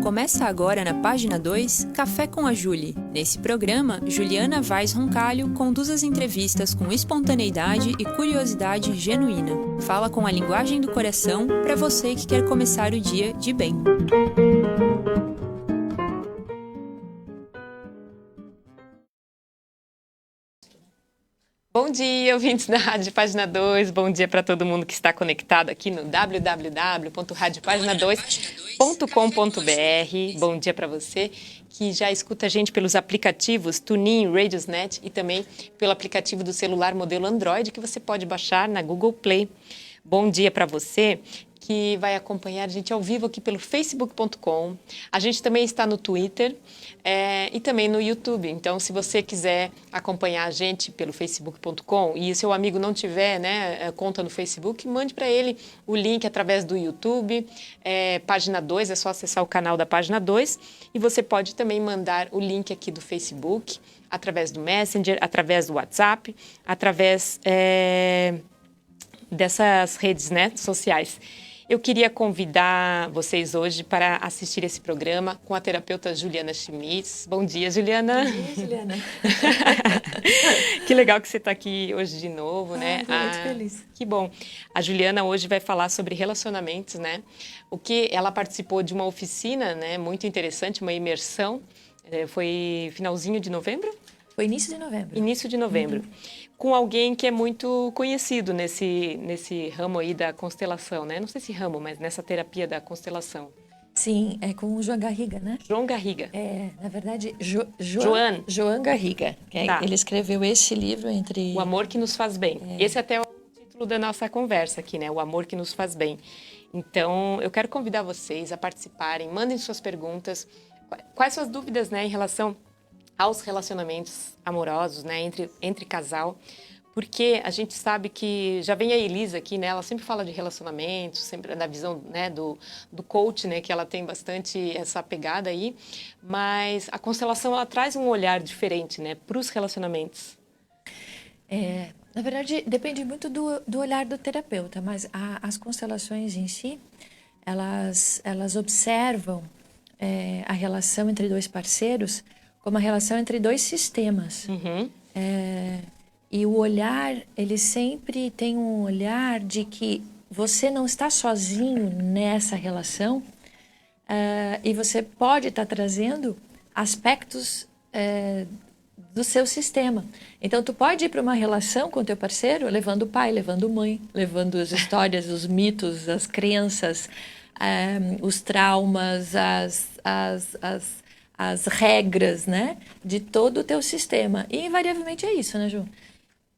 Começa agora na página 2, Café com a Júlia. Nesse programa, Juliana Vaz Roncalho conduz as entrevistas com espontaneidade e curiosidade genuína. Fala com a linguagem do coração para você que quer começar o dia de bem. Bom dia, ouvintes da Rádio Página 2. Bom dia para todo mundo que está conectado aqui no www.radiopagina2.com.br. Bom dia para você que já escuta a gente pelos aplicativos TuneIn, Radiosnet e também pelo aplicativo do celular modelo Android que você pode baixar na Google Play. Bom dia para você que vai acompanhar a gente ao vivo aqui pelo facebook.com. A gente também está no Twitter e também no YouTube. Então, se você quiser acompanhar a gente pelo facebook.com e seu amigo não tiver conta no Facebook, mande para ele o link através do YouTube. Página 2, é só acessar o canal da Página 2. E você pode também mandar o link aqui do Facebook, através do Messenger, através do WhatsApp, através dessas redes sociais. Eu queria convidar vocês hoje para assistir esse programa com a terapeuta Juliana Schmitz. Bom dia, Juliana. Bom dia, Juliana. Que legal que você está aqui hoje de novo, né? Estou muito feliz. Que bom. A Juliana hoje vai falar sobre relacionamentos, né? Ela participou de uma oficina, né? Muito interessante, uma imersão. Foi finalzinho de novembro? Foi início de novembro. Início de novembro. Com alguém que é muito conhecido nesse ramo aí da constelação, né? Não sei se ramo, mas nessa terapia da constelação. Sim, é com o João Garriga, né? João Garriga. Na verdade, João Garriga. Tá. Ele escreveu esse livro entre... O Amor que nos faz bem. Esse até é o título da nossa conversa aqui, né? O Amor que nos faz bem. Então, eu quero convidar vocês a participarem, mandem suas perguntas. Quais suas dúvidas, né, em relação aos relacionamentos amorosos, né, entre casal, porque a gente sabe que, já vem a Elisa aqui, né, ela sempre fala de relacionamentos, sempre da visão, né, do coach, né, que ela tem bastante essa pegada aí, mas a constelação, ela traz um olhar diferente, né, para os relacionamentos. Na verdade, depende muito do olhar do terapeuta, mas as constelações em si, elas observam a relação entre dois parceiros como a relação entre dois sistemas. Uhum. E o olhar, ele sempre tem um olhar de que você não está sozinho nessa relação e você pode estar trazendo aspectos do seu sistema. Então, tu pode ir para uma relação com o teu parceiro levando o pai, levando a mãe, levando as histórias, os mitos, as crenças, os traumas, as regras, né, de todo o teu sistema. E, invariavelmente, é isso, né, Ju?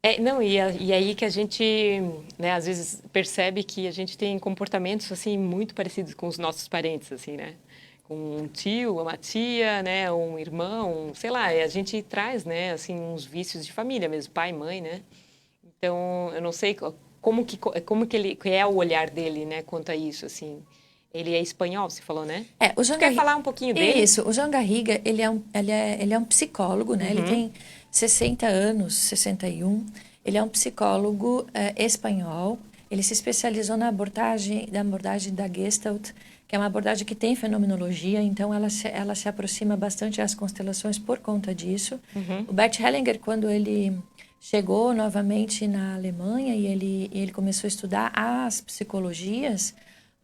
E aí que a gente, né, às vezes percebe que a gente tem comportamentos, assim, muito parecidos com os nossos parentes, assim, né? Com um tio, uma tia, né, um irmão, sei lá, a gente traz, né, assim, uns vícios de família mesmo, pai, mãe, né? Então, eu não sei como que é o olhar dele, né, quanto a isso, assim. Ele é espanhol, você falou, né? O João Quer falar um pouquinho dele? Isso, o João Garriga, ele é um psicólogo, né? Ele tem 60 anos, 61. Ele é um psicólogo espanhol. Ele se especializou na abordagem da Gestalt, que é uma abordagem que tem fenomenologia, então ela se aproxima bastante às constelações por conta disso. O Bert Hellinger, quando ele chegou novamente na Alemanha e ele começou a estudar as psicologias,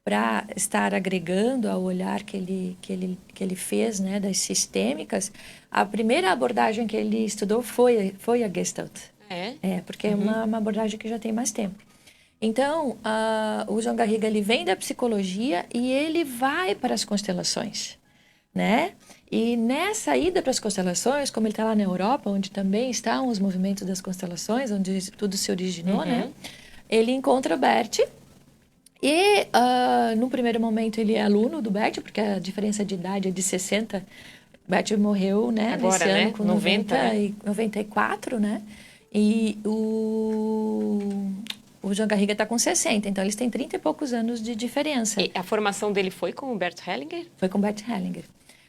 para estar agregando ao olhar que ele fez, né, das sistêmicas, a primeira abordagem que ele estudou foi a Gestalt. Porque é uma abordagem que já tem mais tempo. Então, o João Garriga, ele vem da psicologia e ele vai para as constelações, né? E nessa ida para as constelações, como ele está lá na Europa, onde também estão os movimentos das constelações, onde tudo se originou, né? Ele encontra o Bert. E, no primeiro momento, ele é aluno do Bert, porque a diferença de idade é de 60. O Bert morreu, né, agora, nesse ano, né? com 94, né? E o João Garriga está com 60, então eles têm 30 e poucos anos de diferença. E a formação dele foi com o Bert Hellinger? Foi com o Bert Hellinger.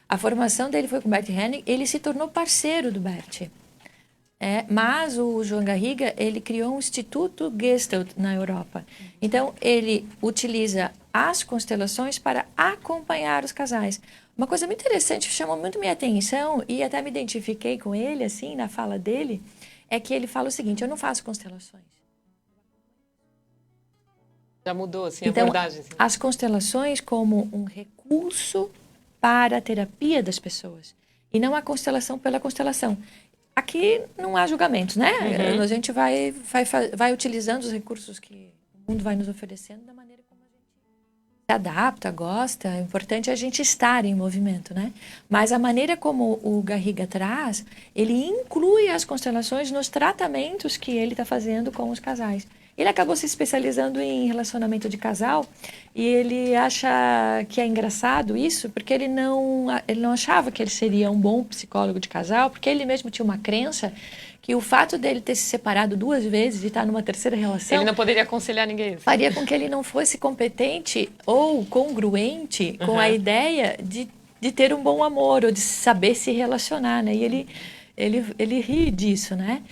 A formação dele foi com o Bert Hellinger, ele se tornou parceiro do Bert. Mas o João Garriga, ele criou um Instituto Gestalt na Europa. Então, ele utiliza as constelações para acompanhar os casais. Uma coisa muito interessante, que chamou muito minha atenção, e até me identifiquei com ele, assim, na fala dele, é que ele fala o seguinte: eu não faço constelações. Já mudou, assim, Então, a abordagem. Assim. as constelações como um recurso para a terapia das pessoas. E não a constelação pela constelação. Aqui não há julgamentos, né? A gente vai utilizando os recursos que o mundo vai nos oferecendo da maneira como a gente se adapta, gosta. O importante é a gente estar em movimento, né? Mas a maneira como o Garriga traz, ele inclui as constelações nos tratamentos que ele está fazendo com os casais. Ele acabou se especializando em relacionamento de casal e ele acha que é engraçado isso, porque ele não achava que ele seria um bom psicólogo de casal, porque ele mesmo tinha uma crença que o fato dele ter se separado 2 vezes e estar numa terceira relação... Ele não poderia aconselhar ninguém. Faria com que ele não fosse competente ou congruente com a ideia de ter um bom amor ou de saber se relacionar, né? E ele ri disso, né?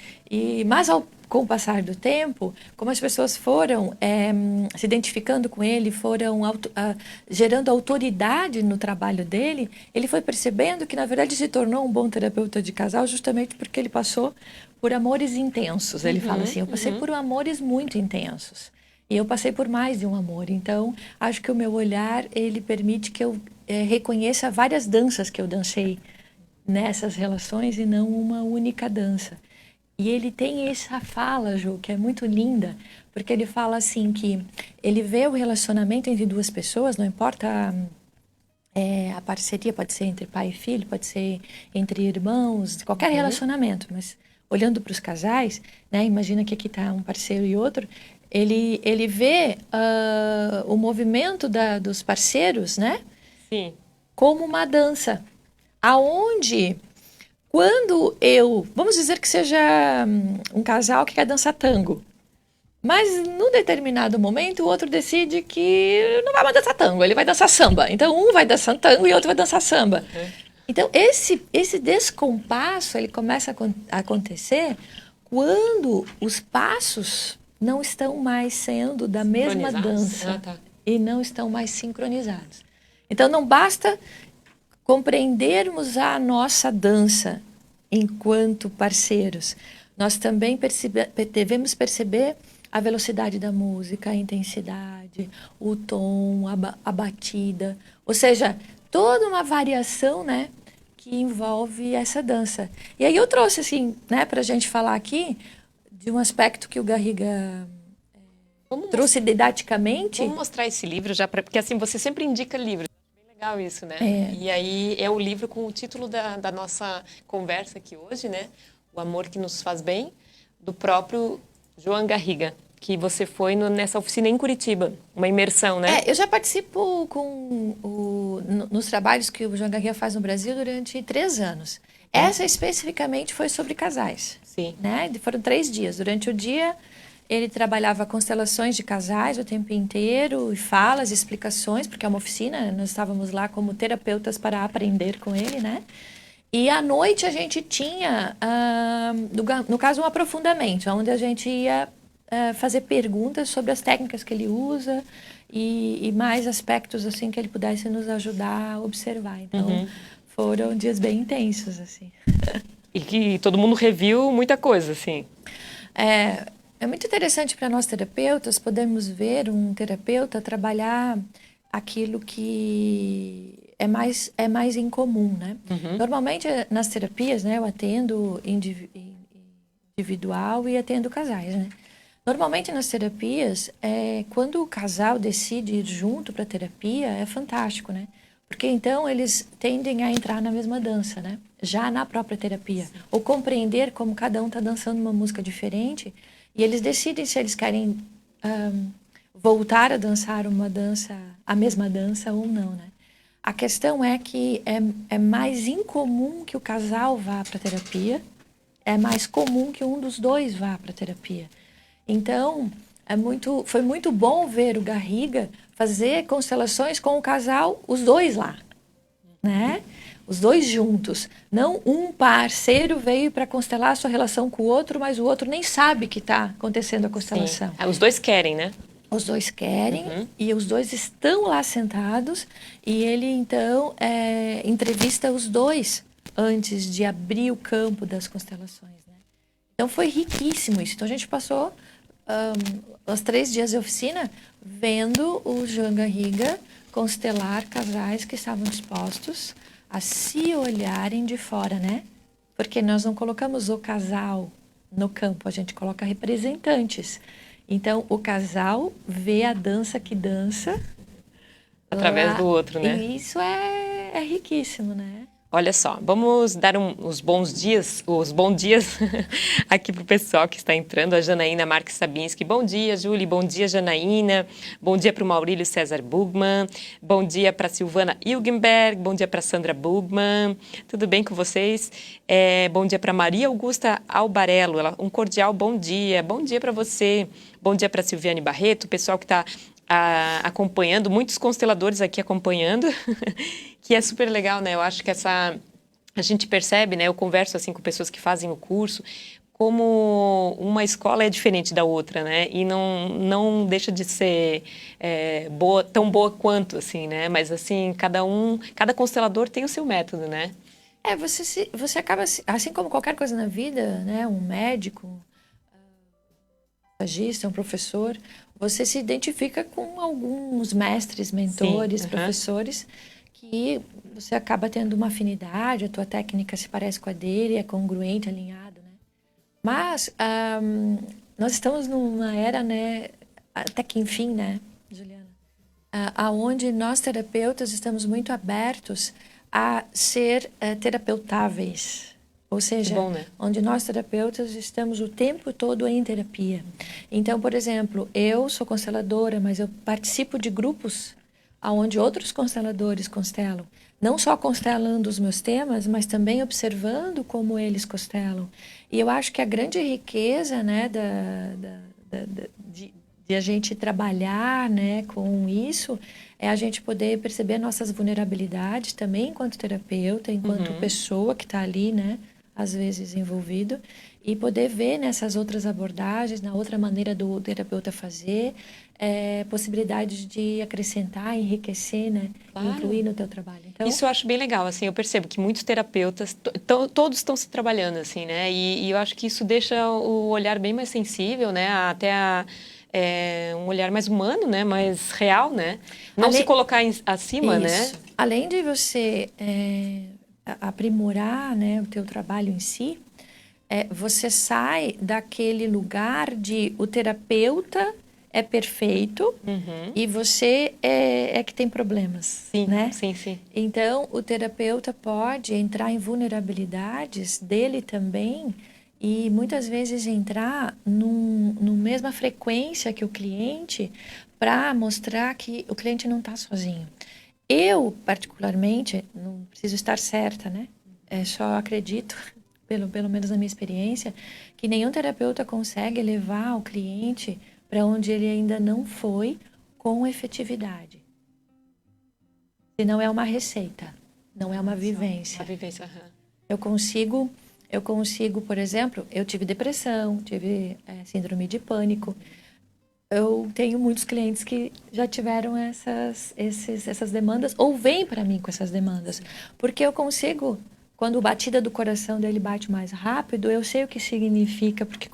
Mas com o passar do tempo, como as pessoas foram se identificando com ele, foram gerando autoridade no trabalho dele, ele foi percebendo que, na verdade, se tornou um bom terapeuta de casal justamente porque ele passou por amores intensos. Ele fala assim, eu passei por amores muito intensos. E eu passei por mais de um amor. Então, acho que o meu olhar, ele permite que eu reconheça várias danças que eu dancei nessas relações e não uma única dança. E ele tem essa fala, Ju, que é muito linda, porque ele fala assim que ele vê o relacionamento entre 2 pessoas, não importa a parceria, pode ser entre pai e filho, pode ser entre irmãos, qualquer relacionamento, mas olhando para os casais, né, imagina que aqui está um parceiro e outro, ele vê o movimento dos parceiros, né, Sim. como uma dança, aonde... Quando vamos dizer que seja um casal que quer dançar tango, mas num determinado momento o outro decide que não vai mais dançar tango, ele vai dançar samba. Então um vai dançar tango e o outro vai dançar samba. Então esse descompasso ele começa a acontecer quando os passos não estão mais sendo da mesma dança e não estão mais sincronizados. Então não basta compreendermos a nossa dança enquanto parceiros. Nós também devemos perceber a velocidade da música, a intensidade, o tom, a batida. Ou seja, toda uma variação, né, que envolve essa dança. E aí eu trouxe, assim, né, para a gente falar aqui de um aspecto que o Garriga trouxe didaticamente. Vamos mostrar esse livro já, porque assim, você sempre indica livros. Legal isso, né? E aí é o livro com o título da nossa conversa aqui hoje, né? O Amor que Nos Faz Bem, do próprio João Garriga, que você foi nessa oficina em Curitiba, uma imersão, né? Eu já participo nos trabalhos que o João Garriga faz no Brasil durante 3 anos. Essa especificamente foi sobre casais. Sim. Né? Foram 3 dias. Durante o dia... Ele trabalhava constelações de casais o tempo inteiro, e falas, explicações, porque é uma oficina, nós estávamos lá como terapeutas para aprender com ele, né? E à noite a gente tinha, no caso, um aprofundamento, onde a gente ia fazer perguntas sobre as técnicas que ele usa e mais aspectos assim que ele pudesse nos ajudar a observar. Então, foram dias bem intensos, assim. E que todo mundo reviu muita coisa, assim. É muito interessante para nós terapeutas podermos ver um terapeuta trabalhar aquilo que é mais incomum, né? Normalmente nas terapias, né, eu atendo individual e atendo casais, né? Normalmente nas terapias, quando o casal decide ir junto para a terapia, é fantástico, né? Porque então eles tendem a entrar na mesma dança, né? Já na própria terapia. Ou compreender como cada um está dançando uma música diferente. E eles decidem se eles querem voltar a dançar a mesma dança ou não, né? A questão é que é mais incomum que o casal vá para a terapia, é mais comum que um dos dois vá para a terapia. Então, foi muito bom ver o Garriga fazer constelações com o casal, os dois lá, né? Os dois juntos. Não um parceiro veio para constelar a sua relação com o outro, mas o outro nem sabe que está acontecendo a constelação. Os dois querem, né? Os dois querem e os dois estão lá sentados e ele, então, entrevista os dois antes de abrir o campo das constelações, né? Então, foi riquíssimo isso. Então, a gente passou os 3 dias de oficina vendo o João Garriga constelar casais que estavam dispostos a se olharem de fora, né? Porque nós não colocamos o casal no campo, a gente coloca representantes. Então, o casal vê a dança que dança através do outro, né? E isso é riquíssimo, né? Olha só, vamos dar os bons dias aqui para o pessoal que está entrando. A Janaína Marques Sabinski. Bom dia, Júlia. Bom dia, Janaína. Bom dia para o Maurílio César Bugman. Bom dia para a Silvana Ilgenberg. Bom dia para a Sandra Bugman. Tudo bem com vocês? Bom dia para Maria Augusta Albarello. Um cordial bom dia. Bom dia para você. Bom dia para a Silviane Barreto, o pessoal que está acompanhando, muitos consteladores aqui acompanhando, que é super legal, né? Eu acho que a gente percebe, né? Eu converso assim com pessoas que fazem o curso, como uma escola é diferente da outra, né? E não deixa de ser tão boa quanto, assim, né? Mas assim, cada constelador tem o seu método, né? Você acaba, assim como qualquer coisa na vida, né? Um médico, um professor, você se identifica com alguns mestres, mentores, professores, que você acaba tendo uma afinidade, a tua técnica se parece com a dele, é congruente, alinhado, né? Mas nós estamos numa era, né, até que enfim, né, Juliana, aonde nós terapeutas estamos muito abertos a ser terapeutáveis. Ou seja, bom, né? Onde nós terapeutas estamos o tempo todo em terapia. Então, por exemplo, eu sou consteladora, mas eu participo de grupos onde outros consteladores constelam. Não só constelando os meus temas, mas também observando como eles constelam. E eu acho que a grande riqueza, né, de a gente trabalhar, né, com isso é a gente poder perceber nossas vulnerabilidades também enquanto terapeuta, enquanto pessoa que está ali, né, às vezes envolvido, e poder ver nessas outras abordagens, na outra maneira do terapeuta fazer, possibilidades de acrescentar, enriquecer, né? Claro. Incluir no teu trabalho. Então, isso eu acho bem legal, assim, eu percebo que muitos terapeutas, todos estão se trabalhando, assim, né? E eu acho que isso deixa o olhar bem mais sensível, né? Até um olhar mais humano, né? Mais real, né? Não se colocar acima, isso. né? Além de você aprimorar, né, o teu trabalho em si, você sai daquele lugar de o terapeuta é perfeito e você é que tem problemas, sim, né? Sim, sim. Então, o terapeuta pode entrar em vulnerabilidades dele também e muitas vezes entrar numa mesma frequência que o cliente para mostrar que o cliente não está sozinho. Eu, particularmente, não preciso estar certa, né? Só acredito, pelo menos na minha experiência, que nenhum terapeuta consegue levar o cliente para onde ele ainda não foi com efetividade. Se não é uma receita, não é uma vivência. Uma vivência, Eu consigo, por exemplo, eu tive depressão, tive síndrome de pânico. Eu tenho muitos clientes que já tiveram essas demandas ou vêm para mim com essas demandas. Porque eu consigo, quando a batida do coração dele bate mais rápido, eu sei o que significa, porque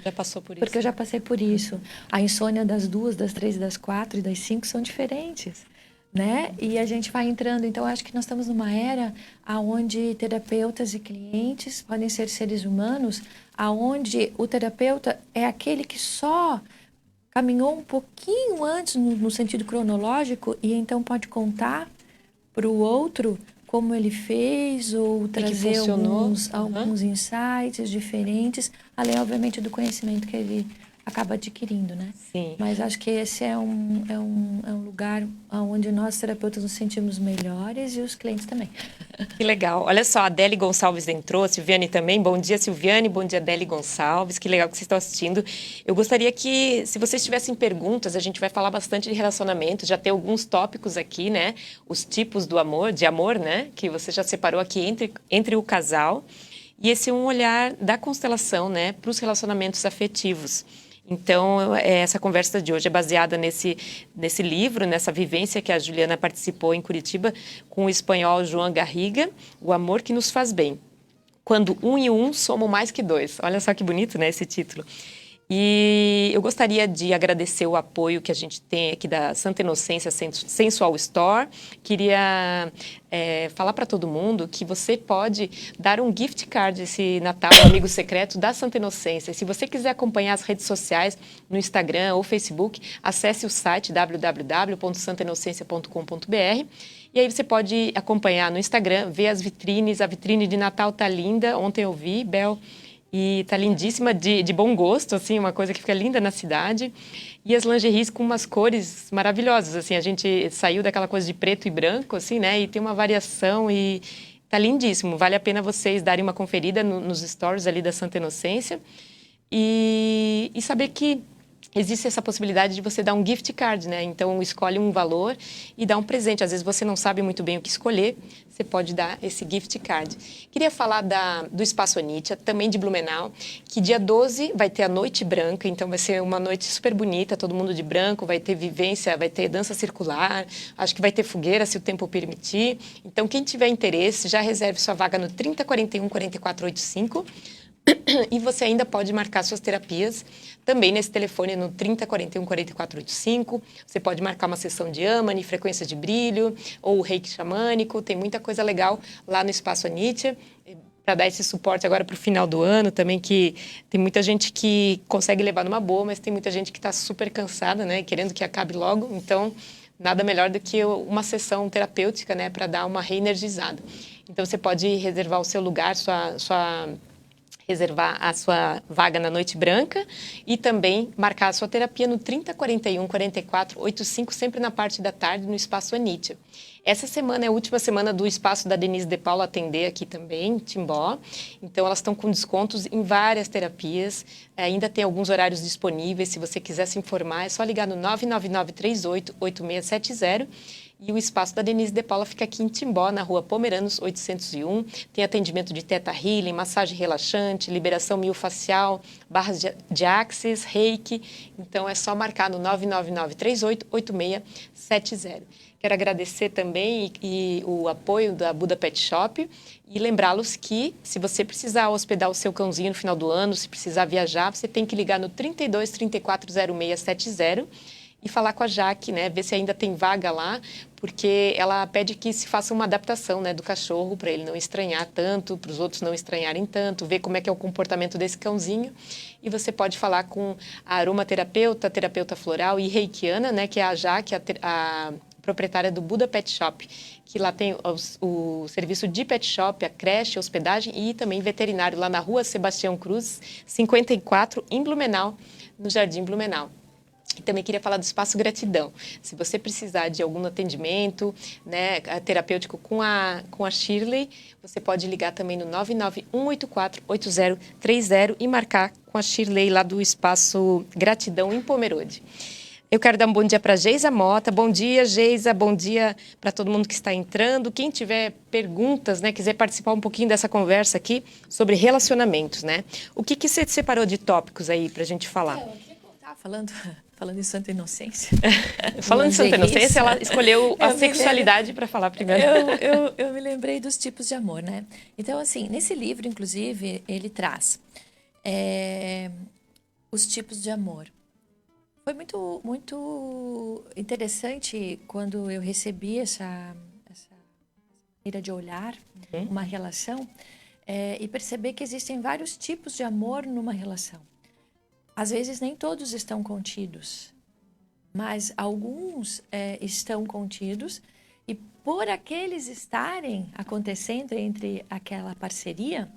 já passou por isso. Porque eu já passei por isso. A insônia das 2, das 3, das 4 e das 5 são diferentes, né? E a gente vai entrando. Então, acho que nós estamos numa era onde terapeutas e clientes podem ser seres humanos, onde o terapeuta é aquele que só caminhou um pouquinho antes no sentido cronológico e então pode contar para o outro como ele fez ou trazer alguns insights diferentes, além, obviamente, do conhecimento que ele acaba adquirindo, né? Sim. Mas acho que esse é um lugar onde nós, terapeutas, nos sentimos melhores e os clientes também. Que legal. Olha só, a Adele Gonçalves entrou, a Silviane também. Bom dia, Silviane. Bom dia, Adele Gonçalves. Que legal que vocês estão assistindo. Eu gostaria que, se vocês tivessem perguntas, a gente vai falar bastante de relacionamento. Já tem alguns tópicos aqui, né? Os tipos de amor, né? Que você já separou aqui entre o casal. E esse é um olhar da constelação, né? Para os relacionamentos afetivos. Então, essa conversa de hoje é baseada nesse livro, nessa vivência que a Juliana participou em Curitiba com o espanhol João Garriga, O Amor que Nos Faz Bem. Quando um e um somam mais que dois. Olha só que bonito, né, esse título. E eu gostaria de agradecer o apoio que a gente tem aqui da Santa Inocência Sensual Store. Queria falar para todo mundo que você pode dar um gift card esse Natal, um amigo secreto da Santa Inocência. Se você quiser acompanhar as redes sociais no Instagram ou Facebook, acesse o site www.santainocencia.com.br. E aí você pode acompanhar no Instagram, ver as vitrines. A vitrine de Natal tá linda. Ontem eu vi, Bel. E tá lindíssima, de bom gosto, assim, uma coisa que fica linda na cidade. E as lingeries com umas cores maravilhosas, assim, a gente saiu daquela coisa de preto e branco, assim, né? E tem uma variação e tá lindíssimo. Vale a pena vocês darem uma conferida nos stories ali da Santa Inocência e saber que existe essa possibilidade de você dar um gift card, né? Então, escolhe um valor e dá um presente. Às vezes, você não sabe muito bem o que escolher, você pode dar esse gift card. Queria falar do Espaço Anitta, também de Blumenau, que dia 12 vai ter a Noite Branca, então vai ser uma noite super bonita, todo mundo de branco, vai ter vivência, vai ter dança circular, acho que vai ter fogueira, se o tempo permitir. Então, quem tiver interesse, já reserve sua vaga no 3041 4485. E você ainda pode marcar suas terapias também nesse telefone no 3041 4485. Você pode marcar uma sessão de Yamani, frequência de brilho ou reiki xamânico. Tem muita coisa legal lá no Espaço Anitta para dar esse suporte agora para o final do ano também, que tem muita gente que consegue levar numa boa, mas tem muita gente que está super cansada, né, querendo que acabe logo. Então, nada melhor do que uma sessão terapêutica, né, para dar uma reenergizada. Então, você pode reservar o seu lugar, reservar a sua vaga na Noite Branca e também marcar a sua terapia no 3041 4485, sempre na parte da tarde, no Espaço Anitta. Essa semana é a última semana do espaço da Denise de Paula atender aqui também, em Timbó. Então, elas estão com descontos em várias terapias. Ainda tem alguns horários disponíveis. Se você quiser se informar, é só ligar no 999388670. E o espaço da Denise de Paula fica aqui em Timbó, na rua Pomeranos 801. Tem atendimento de Theta Healing, massagem relaxante, liberação miofacial, barras de axis, reiki. Então, é só marcar no 999388670. Quero agradecer também o apoio da Buda Pet Shop e lembrá-los que, se você precisar hospedar o seu cãozinho no final do ano, se precisar viajar, você tem que ligar no 32 34 0670 e falar com a Jaque, né? Ver se ainda tem vaga lá, porque ela pede que se faça uma adaptação, né, do cachorro, para ele não estranhar tanto, para os outros não estranharem tanto, ver como é que é o comportamento desse cãozinho. E você pode falar com a aromaterapeuta, terapeuta floral e reikiana, né, que é a Jaque, a proprietária do Buda Pet Shop, que lá tem o serviço de pet shop, a creche, a hospedagem e também veterinário lá na rua Sebastião Cruz, 54, em Blumenau, no Jardim Blumenau. E também queria falar do Espaço Gratidão. Se você precisar de algum atendimento, né, terapêutico com a Shirley, você pode ligar também no 991848030 e marcar com a Shirley lá do Espaço Gratidão em Pomerode. Eu quero dar um bom dia para a Geisa Mota. Bom dia, Geisa. Bom dia para todo mundo que está entrando. Quem tiver perguntas, né, quiser participar um pouquinho dessa conversa aqui sobre relacionamentos, né? O que você separou de tópicos aí para a gente falar? Eu queria contar, falando em Santa Inocência. Falando em Santa Inocência, ela escolheu a sexualidade para falar primeiro. Eu me lembrei dos tipos de amor, né? Então, assim, nesse livro, inclusive, ele traz os tipos de amor. Foi muito, muito interessante quando eu recebi essa maneira de olhar uma relação e perceber que existem vários tipos de amor numa relação. Às vezes nem todos estão contidos, mas alguns estão contidos e por aqueles estarem acontecendo entre aquela parceria,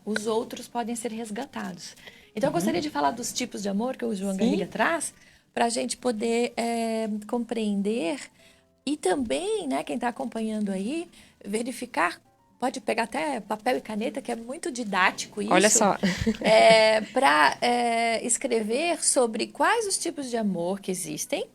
os outros podem ser resgatados. Então, eu gostaria de falar dos tipos de amor que o João Garriga traz, para a gente poder compreender e também, né, quem está acompanhando aí, verificar, pode pegar até papel e caneta, que é muito didático isso. Olha só. Para escrever sobre quais os tipos de amor que existem,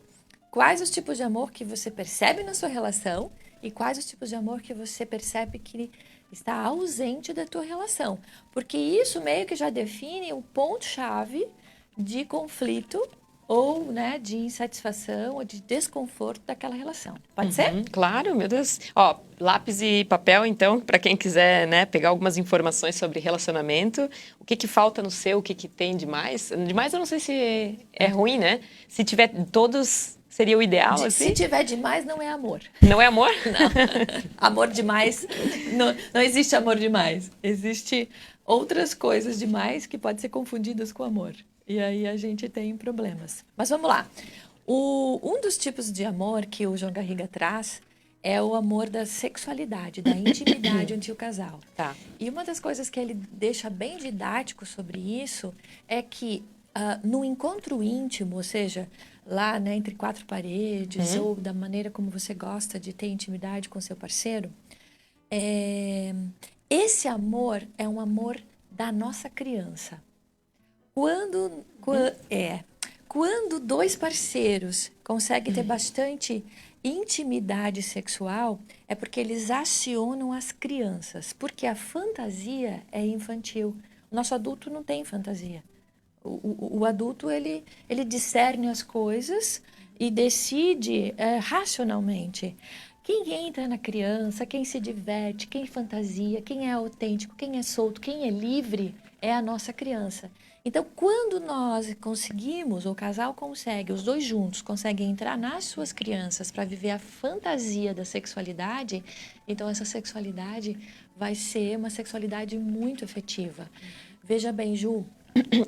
quais os tipos de amor que você percebe na sua relação e quais os tipos de amor que você percebe que está ausente da tua relação. Porque isso meio que já define o ponto-chave de conflito ou, né, de insatisfação ou de desconforto daquela relação. Pode ser? Claro, meu Deus. Ó, lápis e papel, então, para quem quiser, né, pegar algumas informações sobre relacionamento. O que que falta no seu, o que que tem demais? Demais eu não sei se é ruim, né? Se tiver todos, seria o ideal, assim? Se tiver demais, não é amor. Não é amor? Não. Amor demais, não existe amor demais. Existe outras coisas demais que podem ser confundidas com amor. E aí a gente tem problemas. Mas vamos lá. Um dos tipos de amor que o João Garriga traz é o amor da sexualidade, da intimidade entre o casal. Tá. E uma das coisas que ele deixa bem didático sobre isso é que no encontro íntimo, ou seja, lá, né, entre quatro paredes, ou da maneira como você gosta de ter intimidade com seu parceiro, esse amor é um amor da nossa criança. Quando dois parceiros conseguem ter bastante intimidade sexual, é porque eles acionam as crianças, porque a fantasia é infantil. O nosso adulto não tem fantasia. O adulto, ele discerne as coisas e decide racionalmente. Quem entra na criança, quem se diverte, quem fantasia, quem é autêntico, quem é solto, quem é livre, é a nossa criança. Então, quando nós conseguimos, o casal consegue, os dois juntos conseguem entrar nas suas crianças para viver a fantasia da sexualidade, então essa sexualidade vai ser uma sexualidade muito efetiva. Veja bem, Ju,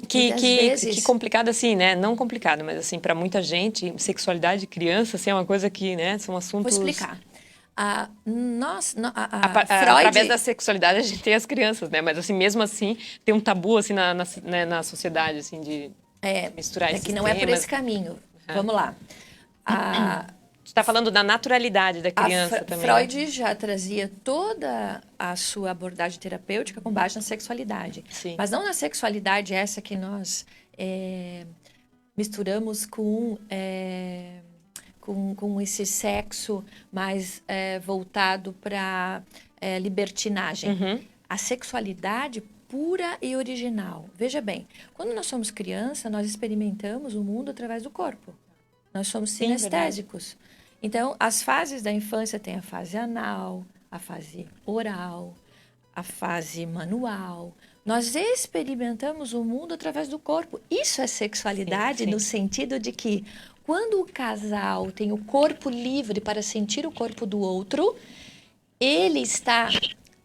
Que complicado assim, né? Não complicado, mas assim, para muita gente, sexualidade de criança assim, é uma coisa que, né, são assuntos... Vou explicar. Freud... Através da sexualidade a gente tem as crianças, né? Mas assim, mesmo assim, tem um tabu assim na sociedade, assim, de misturar esses que não é por esse caminho. Vamos lá. A gente está falando da naturalidade da criança também. Freud já trazia toda a sua abordagem terapêutica com base na sexualidade. Sim. Mas não na sexualidade essa que nós misturamos com esse sexo mais voltado para libertinagem. A sexualidade pura e original. Veja bem, quando nós somos criança, nós experimentamos o mundo através do corpo. Nós somos sinestésicos. Então, as fases da infância tem a fase anal, a fase oral, a fase manual. Nós experimentamos o mundo através do corpo. Isso é sexualidade no sentido de que quando o casal tem o corpo livre para sentir o corpo do outro, ele está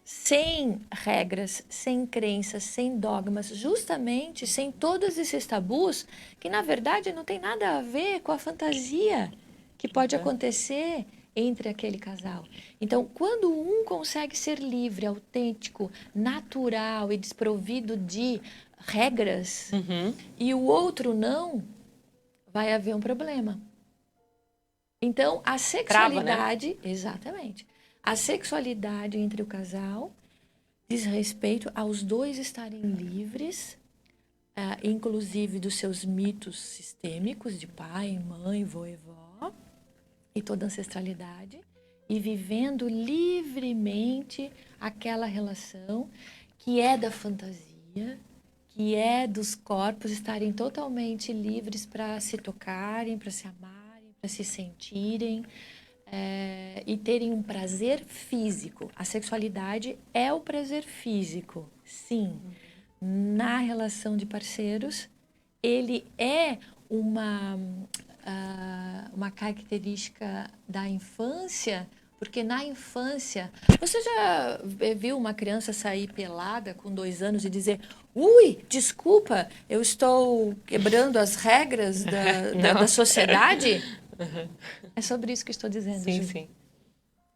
sem regras, sem crenças, sem dogmas, justamente sem todos esses tabus que, na verdade, não tem nada a ver com a fantasia que pode acontecer entre aquele casal. Então, quando um consegue ser livre, autêntico, natural e desprovido de regras, e o outro não, vai haver um problema. Então, a sexualidade... Trava, né? Exatamente. A sexualidade entre o casal diz respeito aos dois estarem livres, inclusive dos seus mitos sistêmicos de pai, mãe, vô e vó, e toda a ancestralidade, e vivendo livremente aquela relação que é da fantasia, que é dos corpos estarem totalmente livres para se tocarem, para se amarem, para se sentirem e terem um prazer físico. A sexualidade é o prazer físico, sim. Na relação de parceiros, ele é uma característica da infância, porque na infância... Você já viu uma criança sair pelada com 2 anos e dizer: ui, desculpa, eu estou quebrando as regras da sociedade? É sobre isso que estou dizendo, Sim, Ju. sim.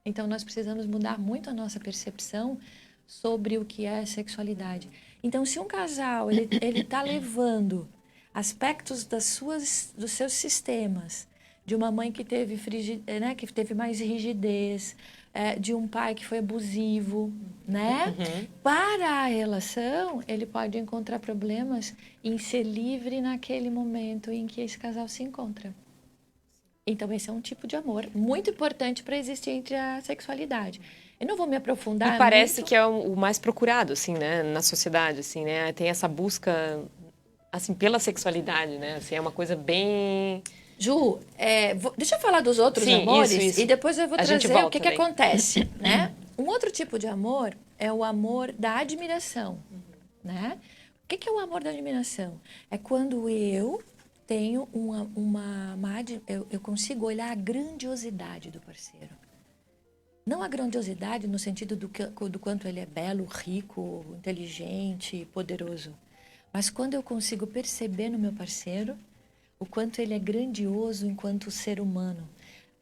Então, nós precisamos mudar muito a nossa percepção sobre o que é sexualidade. Então, se um casal ele está levando aspectos dos seus sistemas, de uma mãe que teve que teve mais rigidez, de um pai que foi abusivo, né? Para a relação, ele pode encontrar problemas em ser livre naquele momento em que esse casal se encontra. Então, esse é um tipo de amor muito importante para existir entre a sexualidade. Eu não vou me aprofundar. E parece que é o mais procurado, assim, né, na sociedade, assim, né? Tem essa busca Assim, pela sexualidade, né? Assim, é uma coisa bem... Ju, deixa eu falar dos outros Sim, amores isso. e depois eu vou A gente trazer o volta que daí. acontece, né? Um outro tipo de amor é o amor da admiração, né? O que é o amor da admiração? É quando eu tenho eu consigo olhar a grandiosidade do parceiro. Não a grandiosidade no sentido do quanto ele é belo, rico, inteligente, poderoso. Mas quando eu consigo perceber no meu parceiro o quanto ele é grandioso enquanto ser humano.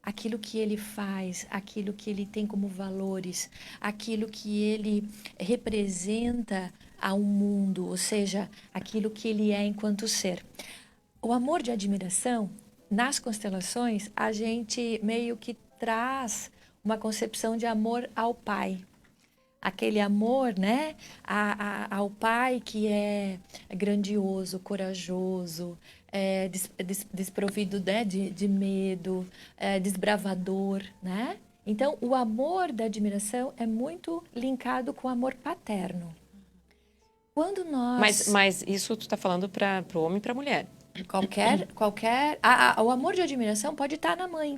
Aquilo que ele faz, aquilo que ele tem como valores, aquilo que ele representa ao mundo, ou seja, aquilo que ele é enquanto ser. O amor de admiração, nas constelações, a gente meio que traz uma concepção de amor ao pai. Aquele amor, né, ao pai que é grandioso, corajoso, desprovido, né, de medo, desbravador, né? Então, o amor da admiração é muito linkado com o amor paterno. Quando nós... Mas isso tu está falando para o homem e para a mulher. O amor de admiração pode estar na mãe,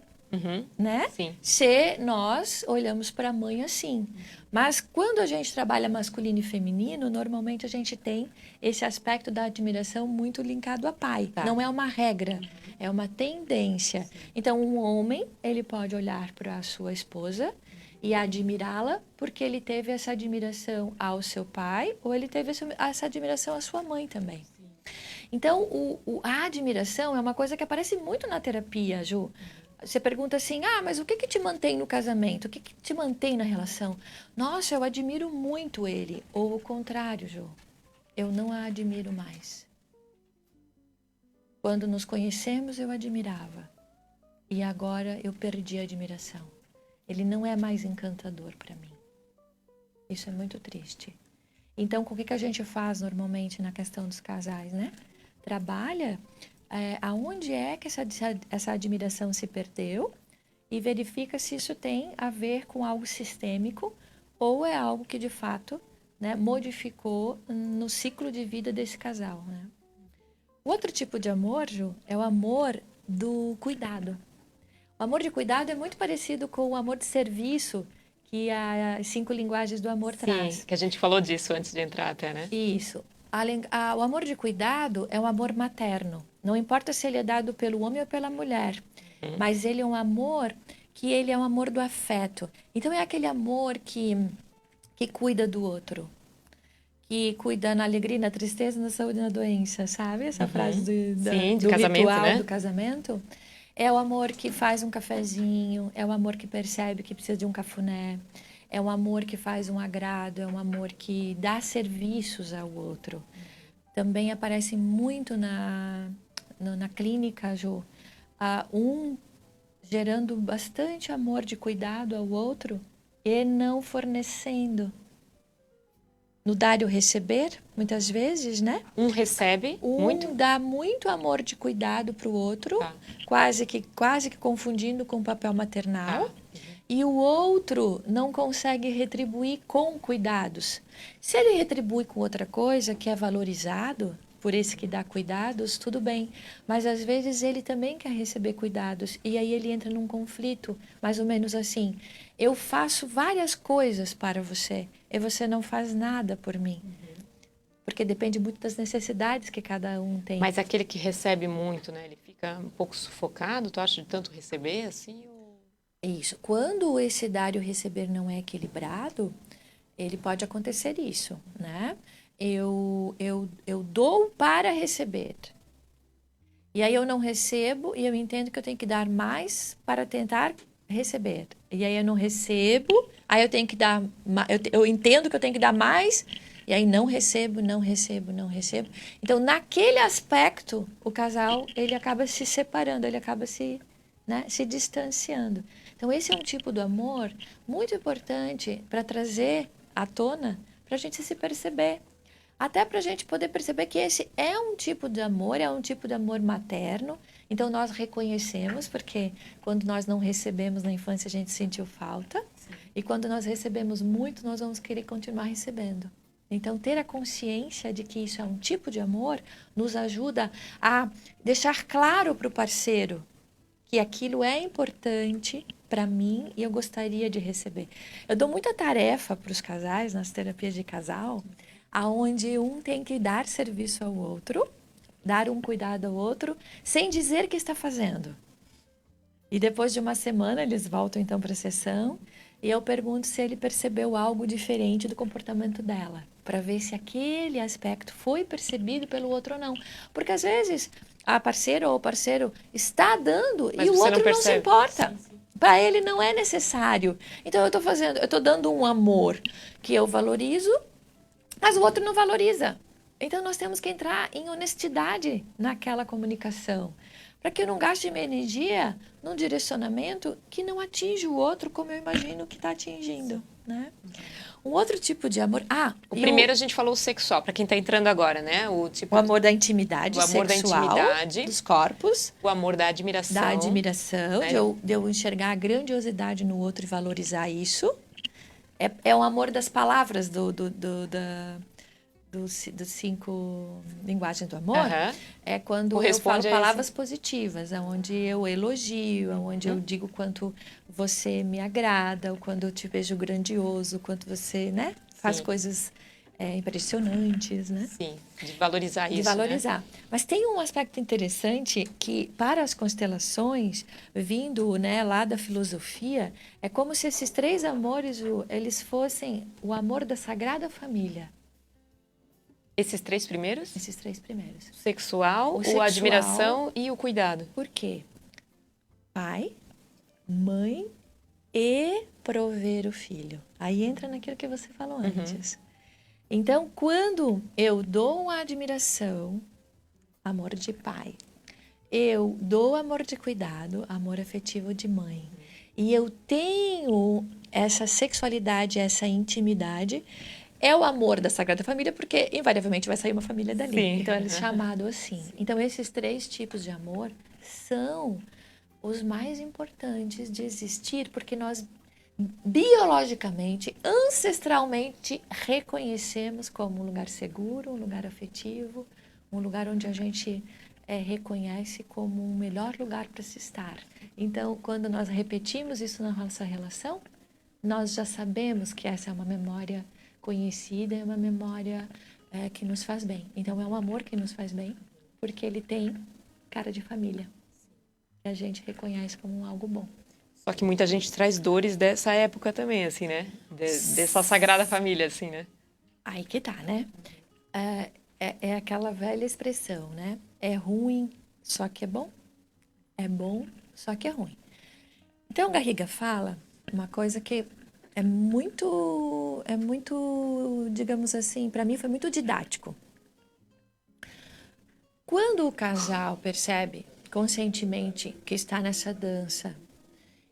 né? Sim. Se nós olhamos para a mãe assim. Mas quando a gente trabalha masculino e feminino, normalmente a gente tem esse aspecto da admiração muito linkado a pai. Tá. Não é uma regra, é uma tendência. Sim. Então, um homem, ele pode olhar para a sua esposa e admirá-la porque ele teve essa admiração ao seu pai ou ele teve essa admiração à sua mãe também. Então, a admiração é uma coisa que aparece muito na terapia, Ju. Você pergunta assim, mas o que te mantém no casamento? O que te mantém na relação? Nossa, eu admiro muito ele. Ou o contrário, Ju. Eu não a admiro mais. Quando nos conhecemos, eu admirava. E agora eu perdi a admiração. Ele não é mais encantador para mim. Isso é muito triste. Então, o que a gente faz normalmente na questão dos casais, né? Trabalha aonde é que essa admiração se perdeu e verifica se isso tem a ver com algo sistêmico ou é algo que, de fato, né, modificou no ciclo de vida desse casal, né? O outro tipo de amor, Ju, é o amor do cuidado. O amor de cuidado é muito parecido com o amor de serviço que as 5 linguagens do amor traz. Sim, que a gente falou disso antes de entrar até, né? Isso. O amor de cuidado é um amor materno. Não importa se ele é dado pelo homem ou pela mulher, mas ele é um amor que ele é um amor do afeto. Então é aquele amor que cuida do outro, que cuida na alegria, na tristeza, na saúde e na doença, sabe? Essa frase Sim, do casamento, ritual, né? do casamento. É o amor que faz um cafezinho, é o amor que percebe que precisa de um cafuné, é um amor que faz um agrado, é um amor que dá serviços ao outro. Também aparece muito na clínica, Ju, gerando bastante amor de cuidado ao outro e não fornecendo. No dar e o receber, muitas vezes, né? Um recebe muito. Dá muito amor de cuidado para o outro, Tá. quase que confundindo com o papel maternal. E o outro não consegue retribuir com cuidados. Se ele retribui com outra coisa que é valorizado por esse que dá cuidados, tudo bem. Mas às vezes ele também quer receber cuidados. E aí ele entra num conflito, mais ou menos assim. Eu faço várias coisas para você e você não faz nada por mim. Porque depende muito das necessidades que cada um tem. Mas aquele que recebe muito, né? Ele fica um pouco sufocado, tu acha, de tanto receber, assim? Isso. Quando esse dar e o receber não é equilibrado, ele pode acontecer isso, né? Eu dou para receber. E aí eu não recebo e eu entendo que eu tenho que dar mais para tentar receber. E aí eu não recebo, aí eu tenho que dar... Eu entendo que eu tenho que dar mais... E aí não recebo. Então, naquele aspecto, o casal, ele acaba se separando, ele acaba se distanciando. Então, esse é um tipo de amor muito importante para trazer à tona, para a gente se perceber. Até para a gente poder perceber que esse é um tipo de amor materno. Então, nós reconhecemos, porque quando nós não recebemos na infância, a gente sentiu falta. Sim. E quando nós recebemos muito, nós vamos querer continuar recebendo. Então, ter a consciência de que isso é um tipo de amor nos ajuda a deixar claro para o parceiro que aquilo é importante para mim e eu gostaria de receber. Eu dou muita tarefa para os casais, nas terapias de casal, aonde um tem que dar serviço ao outro, dar um cuidado ao outro, sem dizer que está fazendo. E depois de uma semana, eles voltam então para a sessão e eu pergunto se ele percebeu algo diferente do comportamento dela, para ver se aquele aspecto foi percebido pelo outro ou não. Porque às vezes a parceira ou o parceiro está dando Mas e o você outro não se importa. Sim, sim. Para ele não é necessário. Então eu estou dando um amor que eu valorizo, mas o outro não valoriza. Então nós temos que entrar em honestidade naquela comunicação, para que eu não gaste minha energia num direcionamento que não atinge o outro como eu imagino que está atingindo, né? Um outro tipo de amor... O primeiro a gente falou o sexual, para quem está entrando agora, né? O amor da intimidade sexual, da intimidade, dos corpos. O amor da admiração. Da admiração, né? de eu enxergar a grandiosidade no outro e valorizar isso. É o amor das palavras dos 5 linguagens do amor. É quando eu falo palavras positivas, onde eu elogio, onde eu digo quanto você me agrada, o quando eu te vejo grandioso, quanto você, né, faz coisas impressionantes, né? Sim, de valorizar isso. De valorizar. Né? Mas tem um aspecto interessante que, para as constelações, vindo, né, lá da filosofia, é como se esses 3 amores, eles fossem o amor da Sagrada Família. Esses 3 primeiros? Esses 3 primeiros. O sexual, a admiração e o cuidado. Por quê? Pai, mãe e prover o filho. Aí entra naquilo que você falou antes. Então, quando eu dou uma admiração, amor de pai, eu dou amor de cuidado, amor afetivo de mãe, e eu tenho essa sexualidade, essa intimidade, é o amor da Sagrada Família, porque invariavelmente vai sair uma família dali. Sim. Então, ele é chamado assim. Então, esses 3 tipos de amor são os mais importantes de existir, porque nós biologicamente, ancestralmente, reconhecemos como um lugar seguro, um lugar afetivo, um lugar onde a gente reconhece como um melhor lugar para se estar. Então, quando nós repetimos isso na nossa relação, nós já sabemos que essa é uma memória conhecida, é uma memória que nos faz bem. Então, é um amor que nos faz bem, porque ele tem cara de família. E a gente reconhece como algo bom. Só que muita gente traz dores dessa época também, assim, né? Dessa Sagrada Família, assim, né? Aí que tá, né? É aquela velha expressão, né? É ruim, só que é bom. É bom, só que é ruim. Então, Garriga fala uma coisa que é muito, digamos assim, para mim foi muito didático. Quando o casal percebe conscientemente que está nessa dança,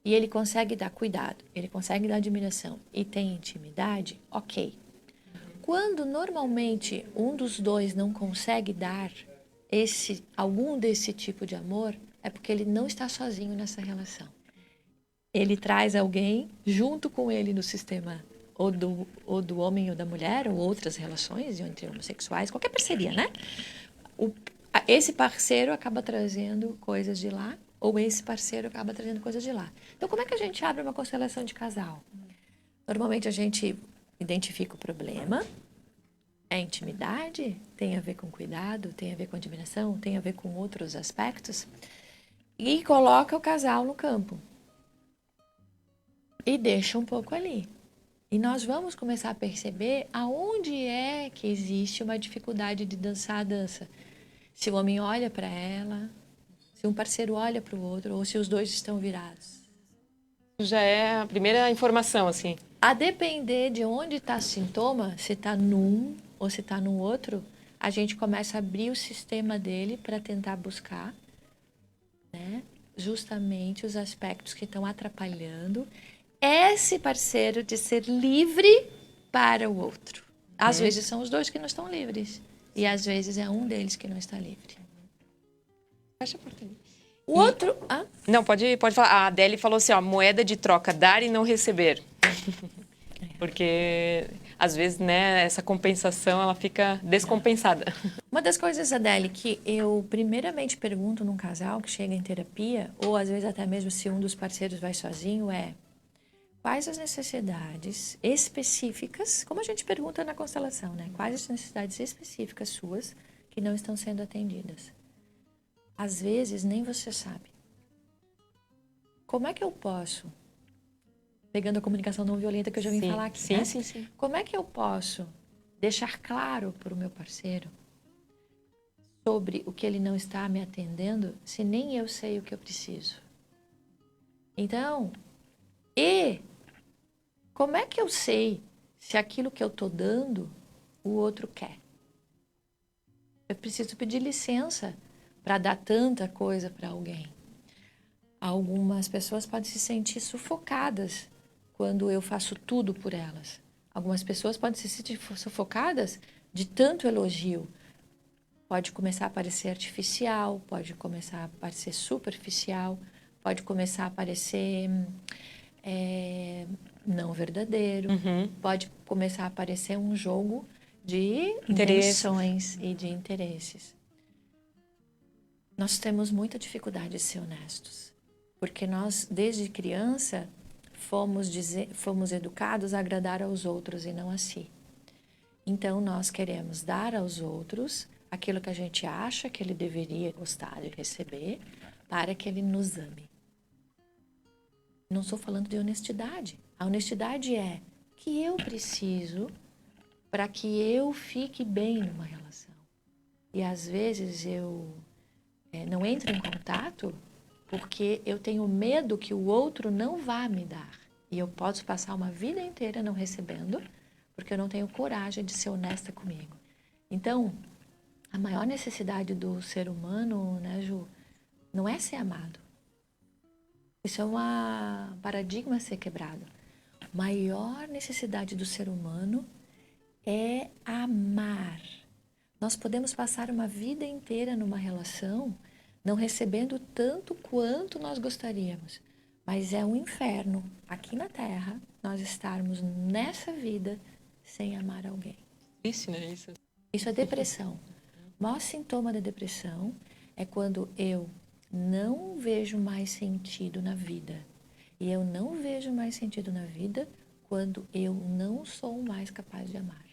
e ele consegue dar cuidado, ele consegue dar admiração e tem intimidade, ok. Quando normalmente um dos dois não consegue dar algum desse tipo de amor, é porque ele não está sozinho nessa relação. Ele traz alguém junto com ele no sistema, ou do homem ou da mulher, ou outras relações entre homossexuais, qualquer parceria, né? Esse parceiro acaba trazendo coisas de lá, ou esse parceiro acaba trazendo coisas de lá. Então, como é que a gente abre uma constelação de casal? Normalmente, a gente identifica o problema. É intimidade? Tem a ver com cuidado? Tem a ver com admiração? Tem a ver com outros aspectos? E coloca o casal no campo. E deixa um pouco ali. E nós vamos começar a perceber aonde é que existe uma dificuldade de dançar a dança. Se o homem olha para ela... Se um parceiro olha para o outro ou se os dois estão virados. Já é a primeira informação, assim. A depender de onde está o sintoma, se está num ou se está no outro, a gente começa a abrir o sistema dele para tentar buscar, né, justamente os aspectos que estão atrapalhando esse parceiro de ser livre para o outro. Às vezes são os dois que não estão livres e às vezes é um deles que não está livre. Fecha a porta ali. O outro... Não, pode falar. A Adele falou assim, ó, moeda de troca, dar e não receber. Porque às vezes, né, essa compensação, ela fica descompensada. Uma das coisas, Adele, que eu primeiramente pergunto num casal que chega em terapia, ou às vezes até mesmo se um dos parceiros vai sozinho, é quais as necessidades específicas, como a gente pergunta na constelação, né? Quais as necessidades específicas suas que não estão sendo atendidas? Às vezes nem você sabe. Como é que eu posso, pegando a comunicação não violenta que eu já vim falar aqui, né? Sim. Como é que eu posso deixar claro para o meu parceiro sobre o que ele não está me atendendo, se nem eu sei o que eu preciso? Então, como é que eu sei se aquilo que eu estou dando, o outro quer? Eu preciso pedir licença para dar tanta coisa para alguém. Algumas pessoas podem se sentir sufocadas quando eu faço tudo por elas. Algumas pessoas podem se sentir sufocadas de tanto elogio. Pode começar a parecer artificial, pode começar a parecer superficial, pode começar a parecer não verdadeiro, pode começar a parecer um jogo de intenções e de interesses. Nós temos muita dificuldade de ser honestos, porque nós, desde criança, fomos educados a agradar aos outros e não a si. Então, nós queremos dar aos outros aquilo que a gente acha que ele deveria gostar de receber para que ele nos ame. Não estou falando de honestidade. A honestidade é que eu preciso para que eu fique bem numa relação. E às vezes eu não entro em contato porque eu tenho medo que o outro não vá me dar. E eu posso passar uma vida inteira não recebendo porque eu não tenho coragem de ser honesta comigo. Então, a maior necessidade do ser humano, né, Ju, não é ser amado. Isso é um paradigma a ser quebrado. A maior necessidade do ser humano é amar. Nós podemos passar uma vida inteira numa relação não recebendo tanto quanto nós gostaríamos. Mas é um inferno, aqui na Terra, nós estarmos nessa vida sem amar alguém. Isso, né? Isso é depressão. O maior sintoma da depressão é quando eu não vejo mais sentido na vida. E eu não vejo mais sentido na vida quando eu não sou mais capaz de amar.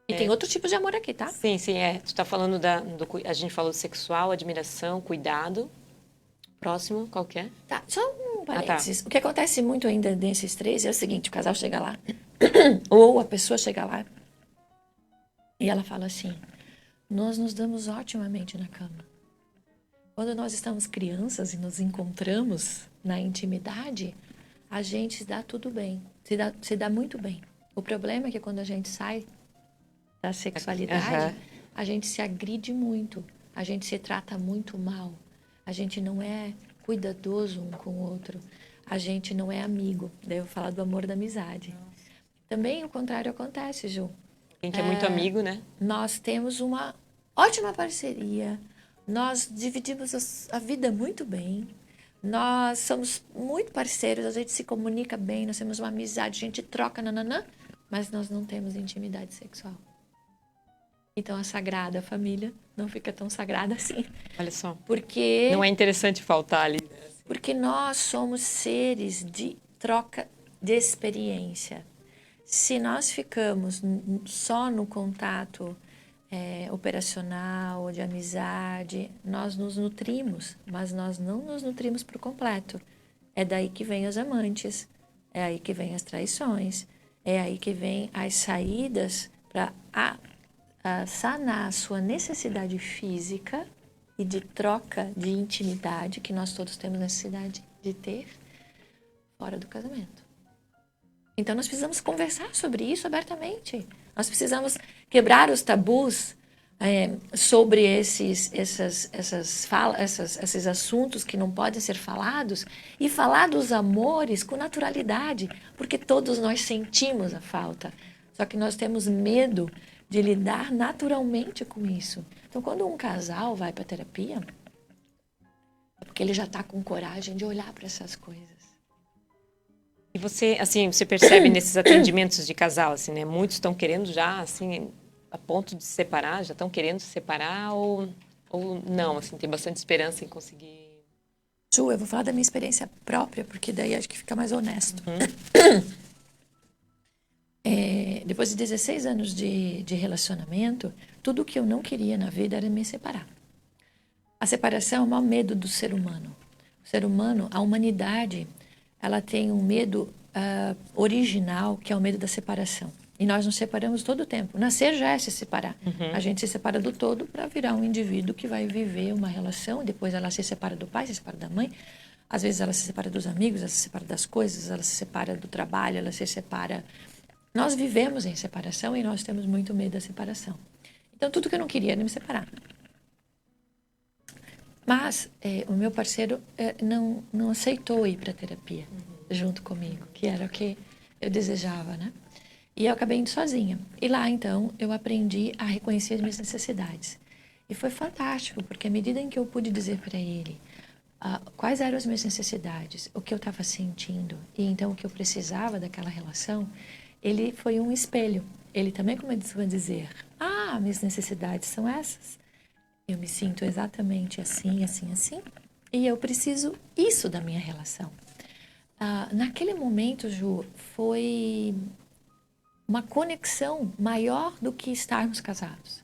E tem outros tipos de amor aqui, tá? Sim. Tu está falando a gente falou sexual, admiração, cuidado. Próximo, qual que é? Tá, só um parênteses. O que acontece muito ainda nesses três é o seguinte, o casal chega lá, ou a pessoa chega lá, e ela fala assim, nós nos damos otimamente na cama. Quando nós estamos crianças e nos encontramos na intimidade, a gente se dá tudo bem, se dá muito bem. O problema é que quando a gente sai da sexualidade, a gente se agride muito, a gente se trata muito mal, a gente não é cuidadoso um com o outro, a gente não é amigo. Daí eu vou falar do amor da amizade. Também o contrário acontece, Ju. A gente é muito amigo, né? Nós temos uma ótima parceria, nós dividimos a vida muito bem, nós somos muito parceiros, a gente se comunica bem, nós temos uma amizade, a gente troca, nananã, mas nós não temos intimidade sexual. Então a sagrada família não fica tão sagrada assim. Olha só. Porque não é interessante faltar ali. Porque nós somos seres de troca de experiência. Se nós ficamos só no contato operacional, de amizade, nós nos nutrimos, mas nós não nos nutrimos por completo. É daí que vem os amantes, é aí que vem as traições, é aí que vem as saídas para sanar a sua necessidade física e de troca de intimidade que nós todos temos necessidade de ter fora do casamento. Então nós precisamos conversar sobre isso abertamente. Nós precisamos quebrar os tabus sobre esses assuntos que não podem ser falados e falar dos amores com naturalidade, porque todos nós sentimos a falta. Só que nós temos medo de lidar naturalmente com isso. Então, quando um casal vai para a terapia, é porque ele já está com coragem de olhar para essas coisas. E E você, assim, você percebe nesses atendimentos de casal, assim, né? Muitos estão querendo já, assim, a ponto de se separar, já estão querendo se separar ou não, assim, tem bastante esperança em conseguir... Ju, eu vou falar da minha experiência própria, porque daí acho que fica mais honesto. Depois de 16 anos de relacionamento, tudo que eu não queria na vida era me separar. A separação é o maior medo do ser humano. O ser humano, a humanidade, ela tem um medo original, que é o medo da separação. E nós nos separamos todo o tempo. Nascer já é se separar. A gente se separa do todo para virar um indivíduo que vai viver uma relação. Depois ela se separa do pai, se separa da mãe. Às vezes ela se separa dos amigos, ela se separa das coisas, ela se separa do trabalho, ela se separa... Nós vivemos em separação e nós temos muito medo da separação. Então, tudo que eu não queria era me separar. Mas o meu parceiro não aceitou ir para a terapia junto comigo, que era o que eu desejava, né? E eu acabei indo sozinha. E lá, então, eu aprendi a reconhecer as minhas necessidades. E foi fantástico, porque à medida em que eu pude dizer para ele quais eram as minhas necessidades, o que eu estava sentindo, e então o que eu precisava daquela relação, ele foi um espelho. Ele também começou a dizer, minhas necessidades são essas. Eu me sinto exatamente assim, assim, assim. E eu preciso isso da minha relação. Naquele momento, Ju, foi uma conexão maior do que estarmos casados.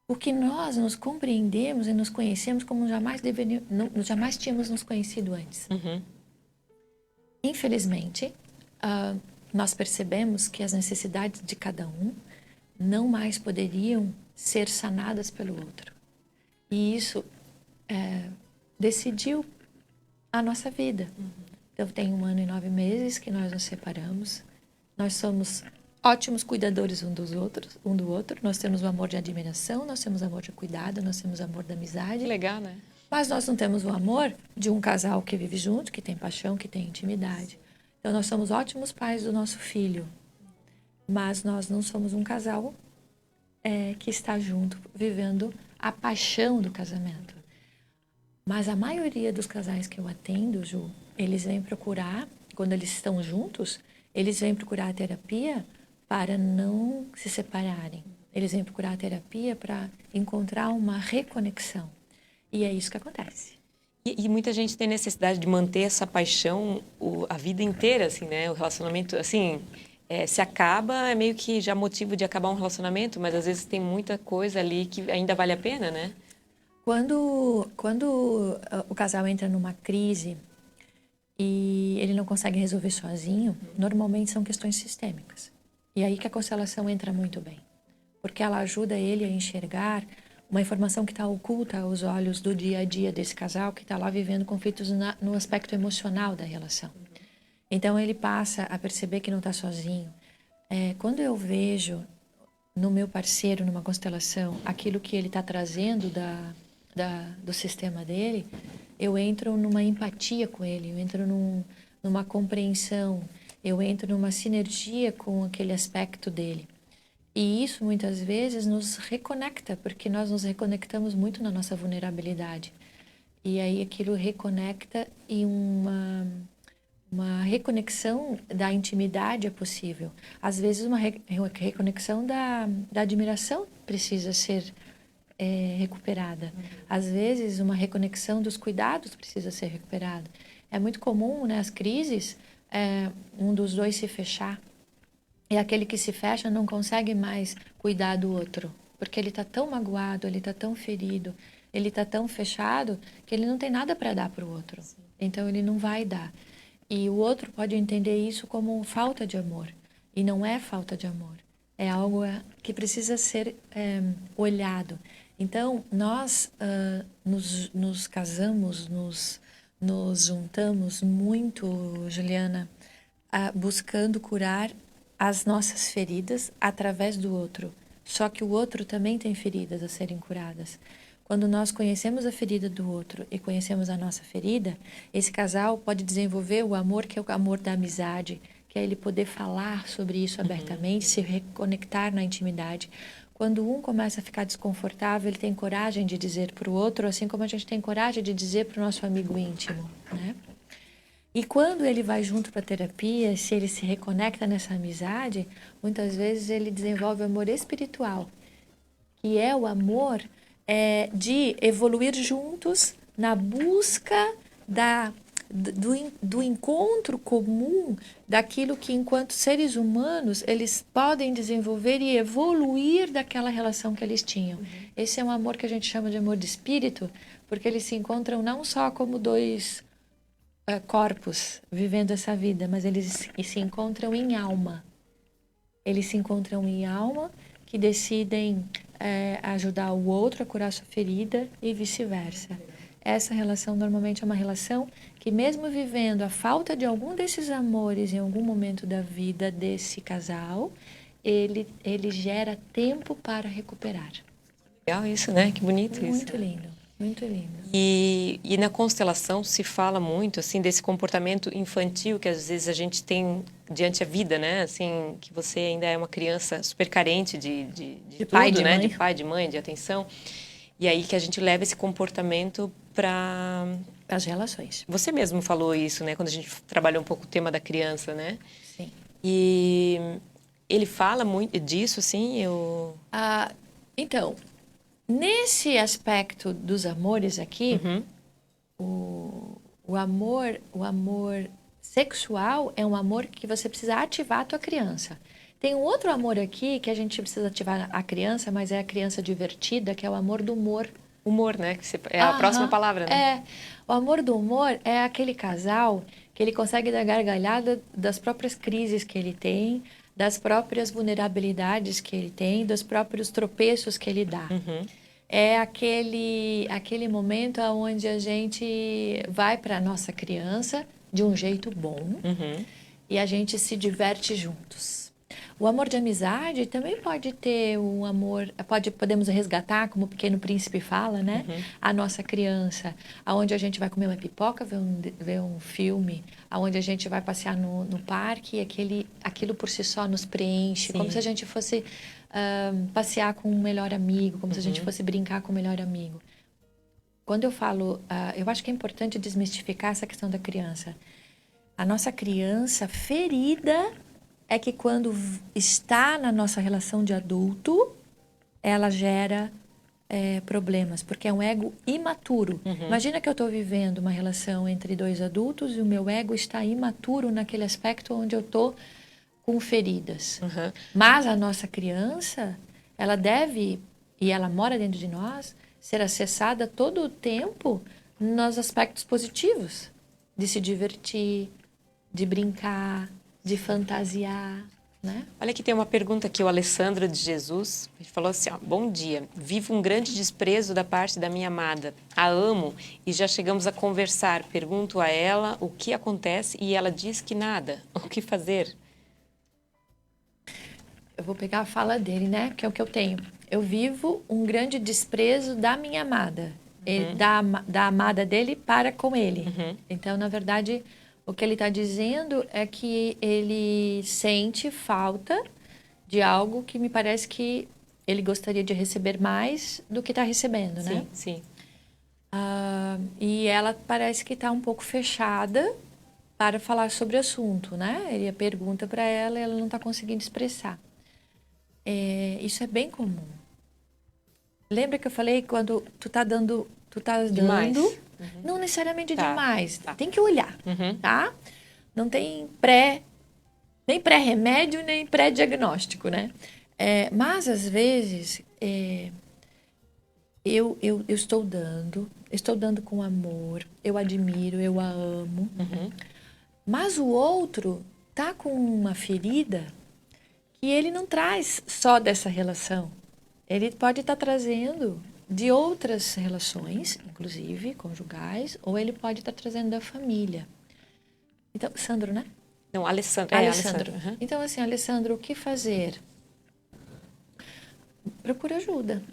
Porque nós nos compreendemos e nos conhecemos como jamais tínhamos nos conhecido antes. Infelizmente, nós percebemos que as necessidades de cada um não mais poderiam ser sanadas pelo outro. E isso decidiu a nossa vida. Então, tem 1 ano e 9 meses que nós nos separamos. Nós somos ótimos cuidadores um do outro. Nós temos o amor de admiração, nós temos amor de cuidado, nós temos amor da amizade. Legal, né? Mas nós não temos o amor de um casal que vive junto, que tem paixão, que tem intimidade. Então, nós somos ótimos pais do nosso filho. Mas nós não somos um casal que está junto, vivendo a paixão do casamento. Mas a maioria dos casais que eu atendo, Ju, eles vêm procurar, quando eles estão juntos, eles vêm procurar a terapia para não se separarem. Eles vêm procurar a terapia para encontrar uma reconexão. E é isso que acontece. E muita gente tem necessidade de manter essa paixão a vida inteira, assim, né? O relacionamento, assim, se acaba, é meio que já motivo de acabar um relacionamento, mas às vezes tem muita coisa ali que ainda vale a pena, né? Quando o casal entra numa crise e ele não consegue resolver sozinho, normalmente são questões sistêmicas. E aí que a constelação entra muito bem, porque ela ajuda ele a enxergar uma informação que está oculta aos olhos do dia a dia desse casal que está lá vivendo conflitos no aspecto emocional da relação. Então ele passa a perceber que não está sozinho. Quando eu vejo no meu parceiro, numa constelação, aquilo que ele está trazendo do sistema dele, eu entro numa empatia com ele, eu entro numa compreensão, eu entro numa sinergia com aquele aspecto dele. E isso, muitas vezes, nos reconecta, porque nós nos reconectamos muito na nossa vulnerabilidade. E aí aquilo reconecta e uma reconexão da intimidade é possível. Às vezes, uma reconexão da admiração precisa ser recuperada. Às vezes, uma reconexão dos cuidados precisa ser recuperada. É muito comum, né, as crises, um dos dois se fechar. E aquele que se fecha não consegue mais cuidar do outro, porque ele está tão magoado, ele está tão ferido, ele está tão fechado que ele não tem nada para dar para o outro. Sim. Então, ele não vai dar. E o outro pode entender isso como falta de amor. E não é falta de amor. É algo que precisa ser olhado. Então, nós nos casamos, nos juntamos muito, Juliana, buscando curar as nossas feridas através do outro. Só que o outro também tem feridas a serem curadas. Quando nós conhecemos a ferida do outro e conhecemos a nossa ferida, esse casal pode desenvolver o amor que é o amor da amizade, que é ele poder falar sobre isso abertamente, se reconectar na intimidade. Quando um começa a ficar desconfortável, ele tem coragem de dizer para o outro, assim como a gente tem coragem de dizer para o nosso amigo íntimo, né? E quando ele vai junto para a terapia, se ele se reconecta nessa amizade, muitas vezes ele desenvolve amor espiritual, que é o amor de evoluir juntos na busca do encontro comum daquilo que, enquanto seres humanos, eles podem desenvolver e evoluir daquela relação que eles tinham. Esse é um amor que a gente chama de amor de espírito, porque eles se encontram não só como dois corpos vivendo essa vida, mas eles se encontram em alma. Eles se encontram em alma que decidem ajudar o outro a curar sua ferida e vice-versa. Essa relação normalmente é uma relação que, mesmo vivendo a falta de algum desses amores em algum momento da vida desse casal, ele gera tempo para recuperar. Legal isso, né? Que bonito isso. Muito lindo, muito lindo. E na constelação se fala muito, assim, desse comportamento infantil que às vezes a gente tem diante a vida, né? Assim, que você ainda é uma criança super carente de pai, tudo, de né? mãe. De pai, de mãe, de atenção. E aí que a gente leva esse comportamento para as relações. Você mesmo falou isso, né? Quando a gente trabalhou um pouco o tema da criança, né? Sim. E ele fala muito disso, assim, Então, nesse aspecto dos amores aqui, o amor sexual é um amor que você precisa ativar a tua criança. Tem um outro amor aqui que a gente precisa ativar a criança, mas é a criança divertida, que é o amor do humor. Humor, né? É a próxima palavra, né? O amor do humor é aquele casal que ele consegue dar gargalhada das próprias crises que ele tem, das próprias vulnerabilidades que ele tem, dos próprios tropeços que ele dá. É aquele momento onde a gente vai para a nossa criança de um jeito bom e a gente se diverte juntos. O amor de amizade também pode ter um amor, podemos resgatar, como o Pequeno Príncipe fala, né? A nossa criança, aonde a gente vai comer uma pipoca, ver um filme, aonde a gente vai passear no parque, aquilo por si só nos preenche, como se a gente fosse passear com um melhor amigo, como se a gente fosse brincar com o melhor amigo. Quando eu falo, eu acho que é importante desmistificar essa questão da criança. A nossa criança ferida é que quando está na nossa relação de adulto, ela gera problemas, porque é um ego imaturo. Imagina que eu estou vivendo uma relação entre dois adultos e o meu ego está imaturo naquele aspecto onde eu estou com feridas. Mas a nossa criança, ela deve, e ela mora dentro de nós, ser acessada todo o tempo nos aspectos positivos, de se divertir, de brincar, de fantasiar, né? Olha que tem uma pergunta aqui, o Alessandro de Jesus, ele falou assim, ó, bom dia, vivo um grande desprezo da parte da minha amada, a amo e já chegamos a conversar, pergunto a ela o que acontece e ela diz que nada, o que fazer? Eu vou pegar a fala dele, né, que é o que eu tenho. Eu vivo um grande desprezo da minha amada, da amada dele para com ele. Então, na verdade, o que ele está dizendo é que ele sente falta de algo que me parece que ele gostaria de receber mais do que está recebendo, né? Sim. E ela parece que está um pouco fechada para falar sobre o assunto, né? Ele pergunta para ela e ela não está conseguindo expressar. Isso é bem comum. Lembra que eu falei quando tu tá dando, Demais. Não necessariamente demais. Tá. Tem que olhar, tá? Não tem nem pré-remédio, nem pré-diagnóstico, né? Mas, às vezes, eu estou dando com amor, eu admiro, eu a amo. Mas o outro tá com uma ferida que ele não traz só dessa relação. Ele pode estar trazendo de outras relações, inclusive conjugais, ou ele pode estar trazendo da família. Então, Sandro, né? Não, Alessandro. Alessandro. Então, assim, Alessandro, o que fazer? Procura ajuda.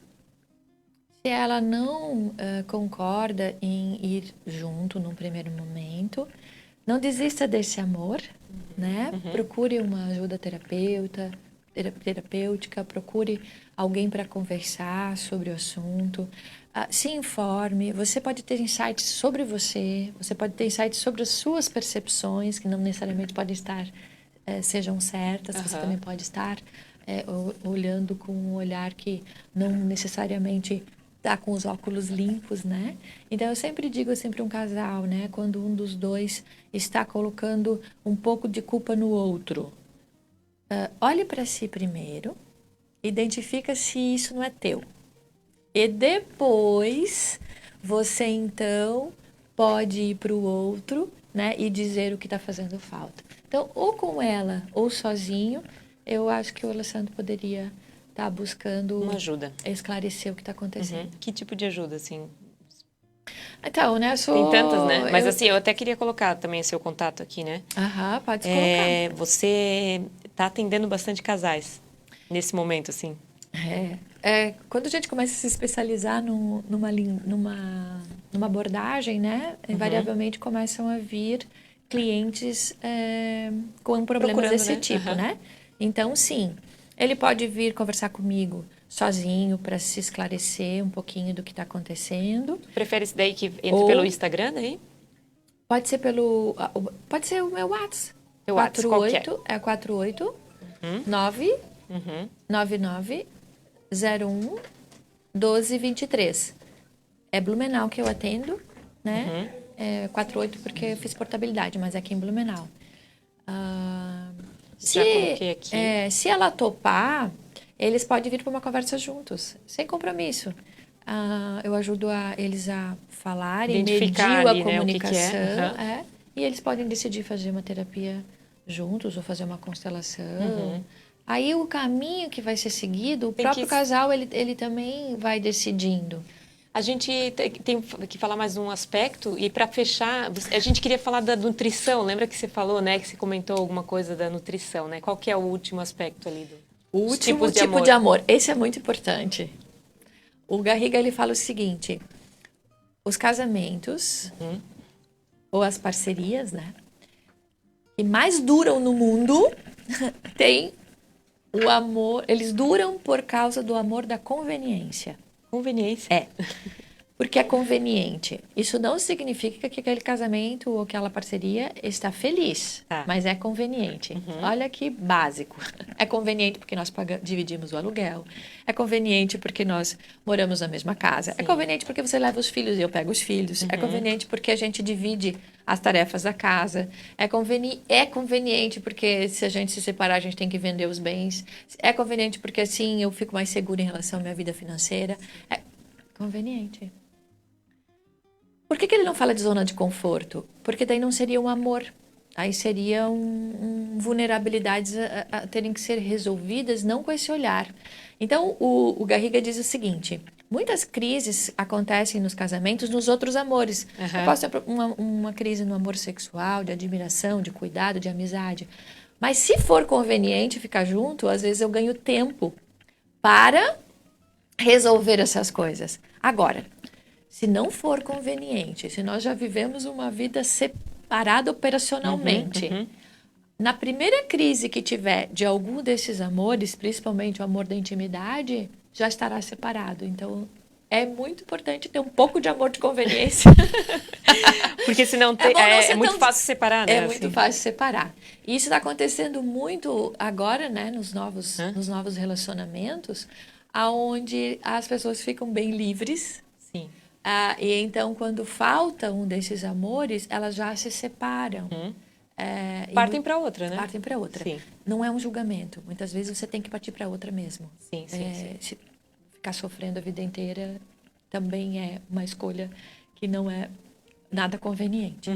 Se ela não concorda em ir junto num primeiro momento, não desista desse amor, né? Procure uma ajuda terapêutica, procure alguém para conversar sobre o assunto. Se informe, você pode ter insights sobre você pode ter insights sobre as suas percepções, que não necessariamente podem estar, sejam certas, você também pode estar olhando com um olhar que não necessariamente está com os óculos limpos, né? Então, eu sempre digo, um casal, né? Quando um dos dois está colocando um pouco de culpa no outro, olhe para si primeiro, identifica se isso não é teu. E depois, você então pode ir para o outro, né, e dizer o que está fazendo falta. Então, ou com ela ou sozinho, eu acho que o Alessandro poderia estar buscando uma ajuda, esclarecer o que está acontecendo. Que tipo de ajuda, assim? Então, né, Tem tantas, né? Mas assim, eu até queria colocar também o seu contato aqui, né? Pode colocar. Você está atendendo bastante casais nesse momento, assim? Quando a gente começa a se especializar numa abordagem, né, invariavelmente começam a vir clientes com problemas desse tipo, né? Então, sim, ele pode vir conversar comigo sozinho para se esclarecer um pouquinho do que está acontecendo. Prefere isso daí que entre pelo Instagram, aí? Pode ser pode ser o meu WhatsApp. Meu WhatsApp, qual que é? 48 99 01 12 23. É Blumenau que eu atendo, né? 48 porque eu fiz portabilidade, mas é aqui em Blumenau. Já coloquei aqui. Se ela topar, eles podem vir para uma conversa juntos, sem compromisso. Eu ajudo eles a falarem, medir a comunicação, né, e eles podem decidir fazer uma terapia juntos ou fazer uma constelação. Aí o caminho que vai ser seguido, o próprio casal, ele também vai decidindo. A gente tem que falar mais um aspecto, e para fechar, a gente queria falar da nutrição. Lembra que você falou, né, que você comentou alguma coisa da nutrição, né? Qual que é o último aspecto ali o último tipo de amor? Esse é muito importante. O Garriga, ele fala o seguinte: os casamentos ou as parcerias, né, que mais duram no mundo tem o amor, eles duram por causa do amor da conveniência. Conveniência? Porque é conveniente. Isso não significa que aquele casamento ou aquela parceria está feliz, mas é conveniente. Olha que básico. É conveniente porque nós dividimos o aluguel. É conveniente porque nós moramos na mesma casa. Sim. É conveniente porque você leva os filhos e eu pego os filhos. É conveniente porque a gente divide as tarefas da casa. É conveniente porque se a gente se separar, a gente tem que vender os bens. É conveniente porque assim eu fico mais segura em relação à minha vida financeira. É conveniente. Por que ele não fala de zona de conforto? Porque daí não seria um amor. Aí seriam vulnerabilidades a terem que ser resolvidas, não com esse olhar. Então, o Garriga diz o seguinte: muitas crises acontecem nos casamentos, nos outros amores. Eu posso ter uma crise no amor sexual, de admiração, de cuidado, de amizade. Mas se for conveniente ficar junto, às vezes eu ganho tempo para resolver essas coisas. Agora, se não for conveniente, se nós já vivemos uma vida separada operacionalmente, na primeira crise que tiver de algum desses amores, principalmente o amor da intimidade, já estará separado. Então, é muito importante ter um pouco de amor de conveniência. Porque senão é muito fácil separar, né? É muito fácil separar. E isso está acontecendo muito agora, né, nos novos relacionamentos, onde as pessoas ficam bem livres. Sim. E então, quando falta um desses amores, elas já se separam. Partem para outra, né? Partem para outra. Sim. Não é um julgamento. Muitas vezes você tem que partir para outra mesmo. Sim. Se ficar sofrendo a vida inteira também é uma escolha que não é nada conveniente.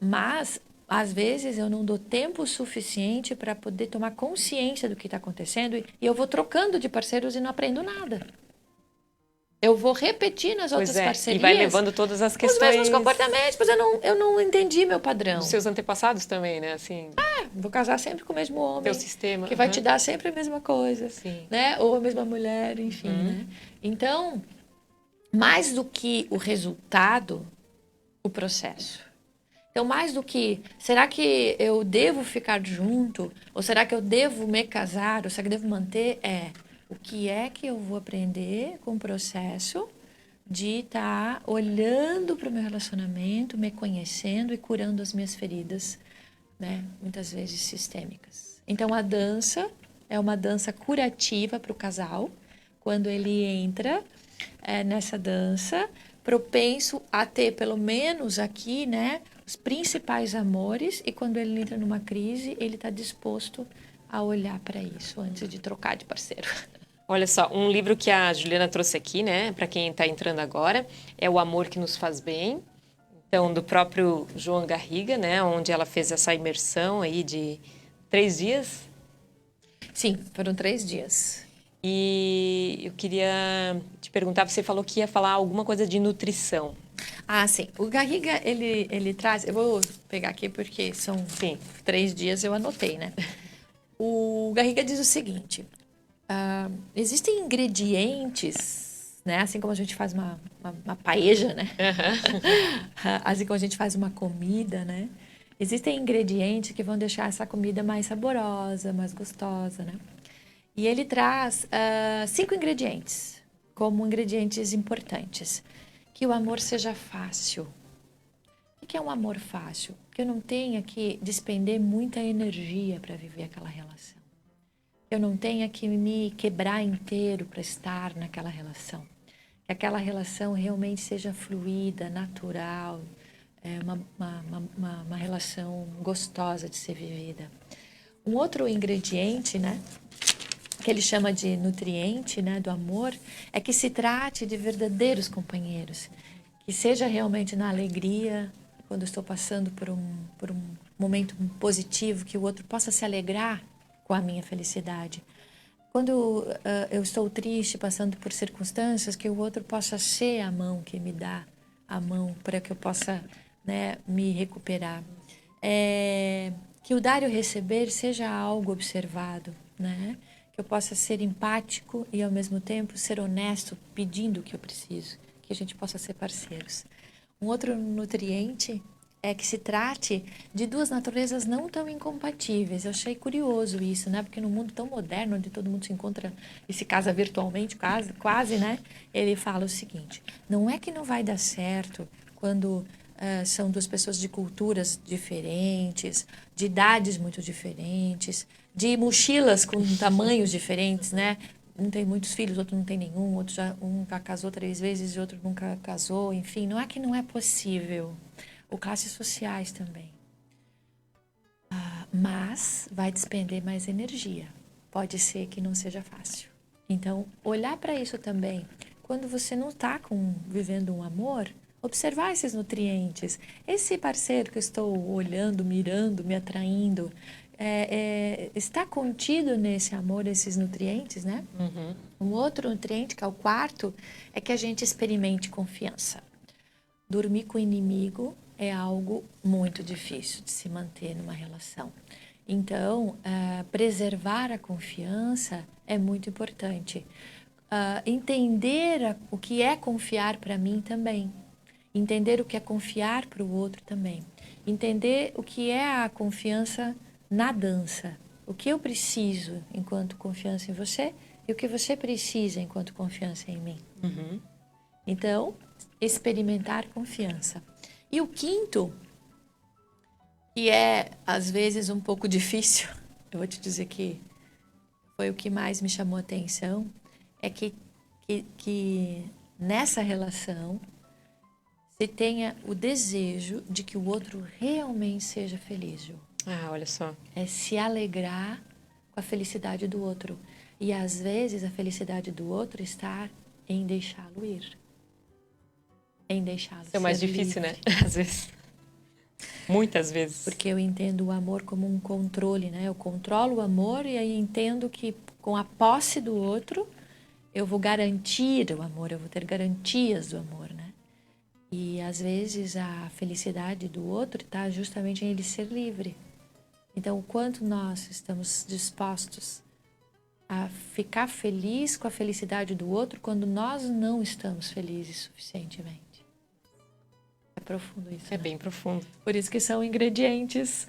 Mas, às vezes, eu não dou tempo suficiente para poder tomar consciência do que está acontecendo e eu vou trocando de parceiros e não aprendo nada. Eu vou repetir nas outras parcerias. E vai levando todas as questões. Os mesmos comportamentos, mas eu não entendi meu padrão. Os seus antepassados também, né? Assim, vou casar sempre com o mesmo homem. Teu sistema. Que vai te dar sempre a mesma coisa. Sim. Né? Ou a mesma mulher, enfim. Né? Então, mais do que o resultado, o processo. Então, mais do que, será que eu devo ficar junto? Ou será que eu devo me casar? Ou será que eu devo manter? O que é que eu vou aprender com o processo de estar olhando para o meu relacionamento, me conhecendo e curando as minhas feridas, né? Muitas vezes sistêmicas. Então, a dança é uma dança curativa para o casal, quando ele entra nessa dança, propenso a ter, pelo menos aqui, né, os principais amores, e quando ele entra numa crise, ele está disposto a olhar para isso antes de trocar de parceiro. Olha só, um livro que a Juliana trouxe aqui, né, para quem está entrando agora, é O Amor que Nos Faz Bem. Então, do próprio João Garriga, né, onde ela fez essa imersão aí de 3 dias. Sim, foram 3 dias. E eu queria te perguntar, você falou que ia falar alguma coisa de nutrição. Ah, sim. O Garriga, ele traz... Eu vou pegar aqui porque são 3 dias, eu anotei, né? O Garriga diz o seguinte... existem ingredientes, né? Assim como a gente faz uma paeja, né? Assim como a gente faz uma comida, né? Existem ingredientes que vão deixar essa comida mais saborosa, mais gostosa, né? E ele traz 5 ingredientes como ingredientes importantes. Que o amor seja fácil. O que é um amor fácil? Que eu não tenha que despender muita energia para viver aquela relação. Eu não tenha que me quebrar inteiro para estar naquela relação. Que aquela relação realmente seja fluida, natural, uma relação gostosa de ser vivida. Um outro ingrediente, né, que ele chama de nutriente, né, do amor, é que se trate de verdadeiros companheiros. Que seja realmente na alegria, quando eu estou passando por um momento positivo, que o outro possa se alegrar com a minha felicidade. Quando eu estou triste, passando por circunstâncias, que o outro possa ser a mão que me dá a mão para que eu possa, né, me recuperar. Que o dar e o receber seja algo observado, né? Que eu possa ser empático e, ao mesmo tempo, ser honesto, pedindo o que eu preciso. Que a gente possa ser parceiros. Um outro nutriente é que se trate de 2 naturezas não tão incompatíveis. Eu achei curioso isso, né? Porque no mundo tão moderno, onde todo mundo se encontra e se casa virtualmente, quase, né? Ele fala o seguinte, não é que não vai dar certo quando são 2 pessoas de culturas diferentes, de idades muito diferentes, de mochilas com tamanhos diferentes, né? Um tem muitos filhos, outro não tem nenhum, um já casou 3 vezes e outro nunca casou, enfim, não é que não é possível. Ou classes sociais também. Mas vai despender mais energia. Pode ser que não seja fácil. Então, olhar para isso também. Quando você não está vivendo um amor, observar esses nutrientes. Esse parceiro que eu estou olhando, mirando, me atraindo, está contido nesse amor, esses nutrientes, né? Uhum. Um outro nutriente, que é o 4º, é que a gente experimente confiança. Dormir com o inimigo é algo muito difícil de se manter numa relação. Então, preservar a confiança é muito importante. Entender o que é confiar para mim também. Entender o que é confiar para o outro também. Entender o que é a confiança na dança. O que eu preciso enquanto confiança em você e o que você precisa enquanto confiança em mim. Uhum. Então, experimentar confiança. E o 5º, que é às vezes um pouco difícil, eu vou te dizer que foi o que mais me chamou a atenção, é que nessa relação se tenha o desejo de que o outro realmente seja feliz, Ju. Ah, olha só. É se alegrar com a felicidade do outro. E às vezes a felicidade do outro está em deixá-lo ir. Em deixá-lo ser É o mais difícil, livre. né? Às vezes. Muitas vezes. Porque eu entendo o amor como um controle, né? Eu controlo o amor e aí entendo que com a posse do outro eu vou garantir o amor, eu vou ter garantias do amor, né? E às vezes a felicidade do outro está justamente em ele ser livre. Então, o quanto nós estamos dispostos a ficar feliz com a felicidade do outro quando nós não estamos felizes suficientemente. É profundo isso, É né? bem profundo. Por isso que são ingredientes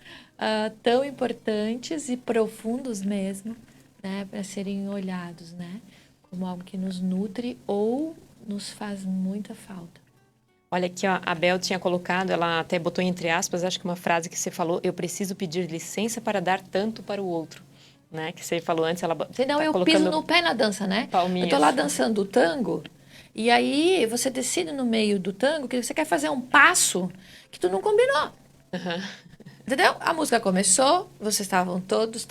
tão importantes e profundos mesmo, né? Para serem olhados, né? Como algo que nos nutre ou nos faz muita falta. Olha aqui, ó, a Bel tinha colocado, ela até botou entre aspas, acho que uma frase que você falou, eu preciso pedir licença para dar tanto para o outro, né? Que você falou antes, ela Senão tá eu colocando piso no pé na dança, né? palminhas. Eu tô lá dançando o tango, e aí você decide no meio do tango que você quer fazer um passo que tu não combinou. Entendeu? A música começou, vocês estavam todos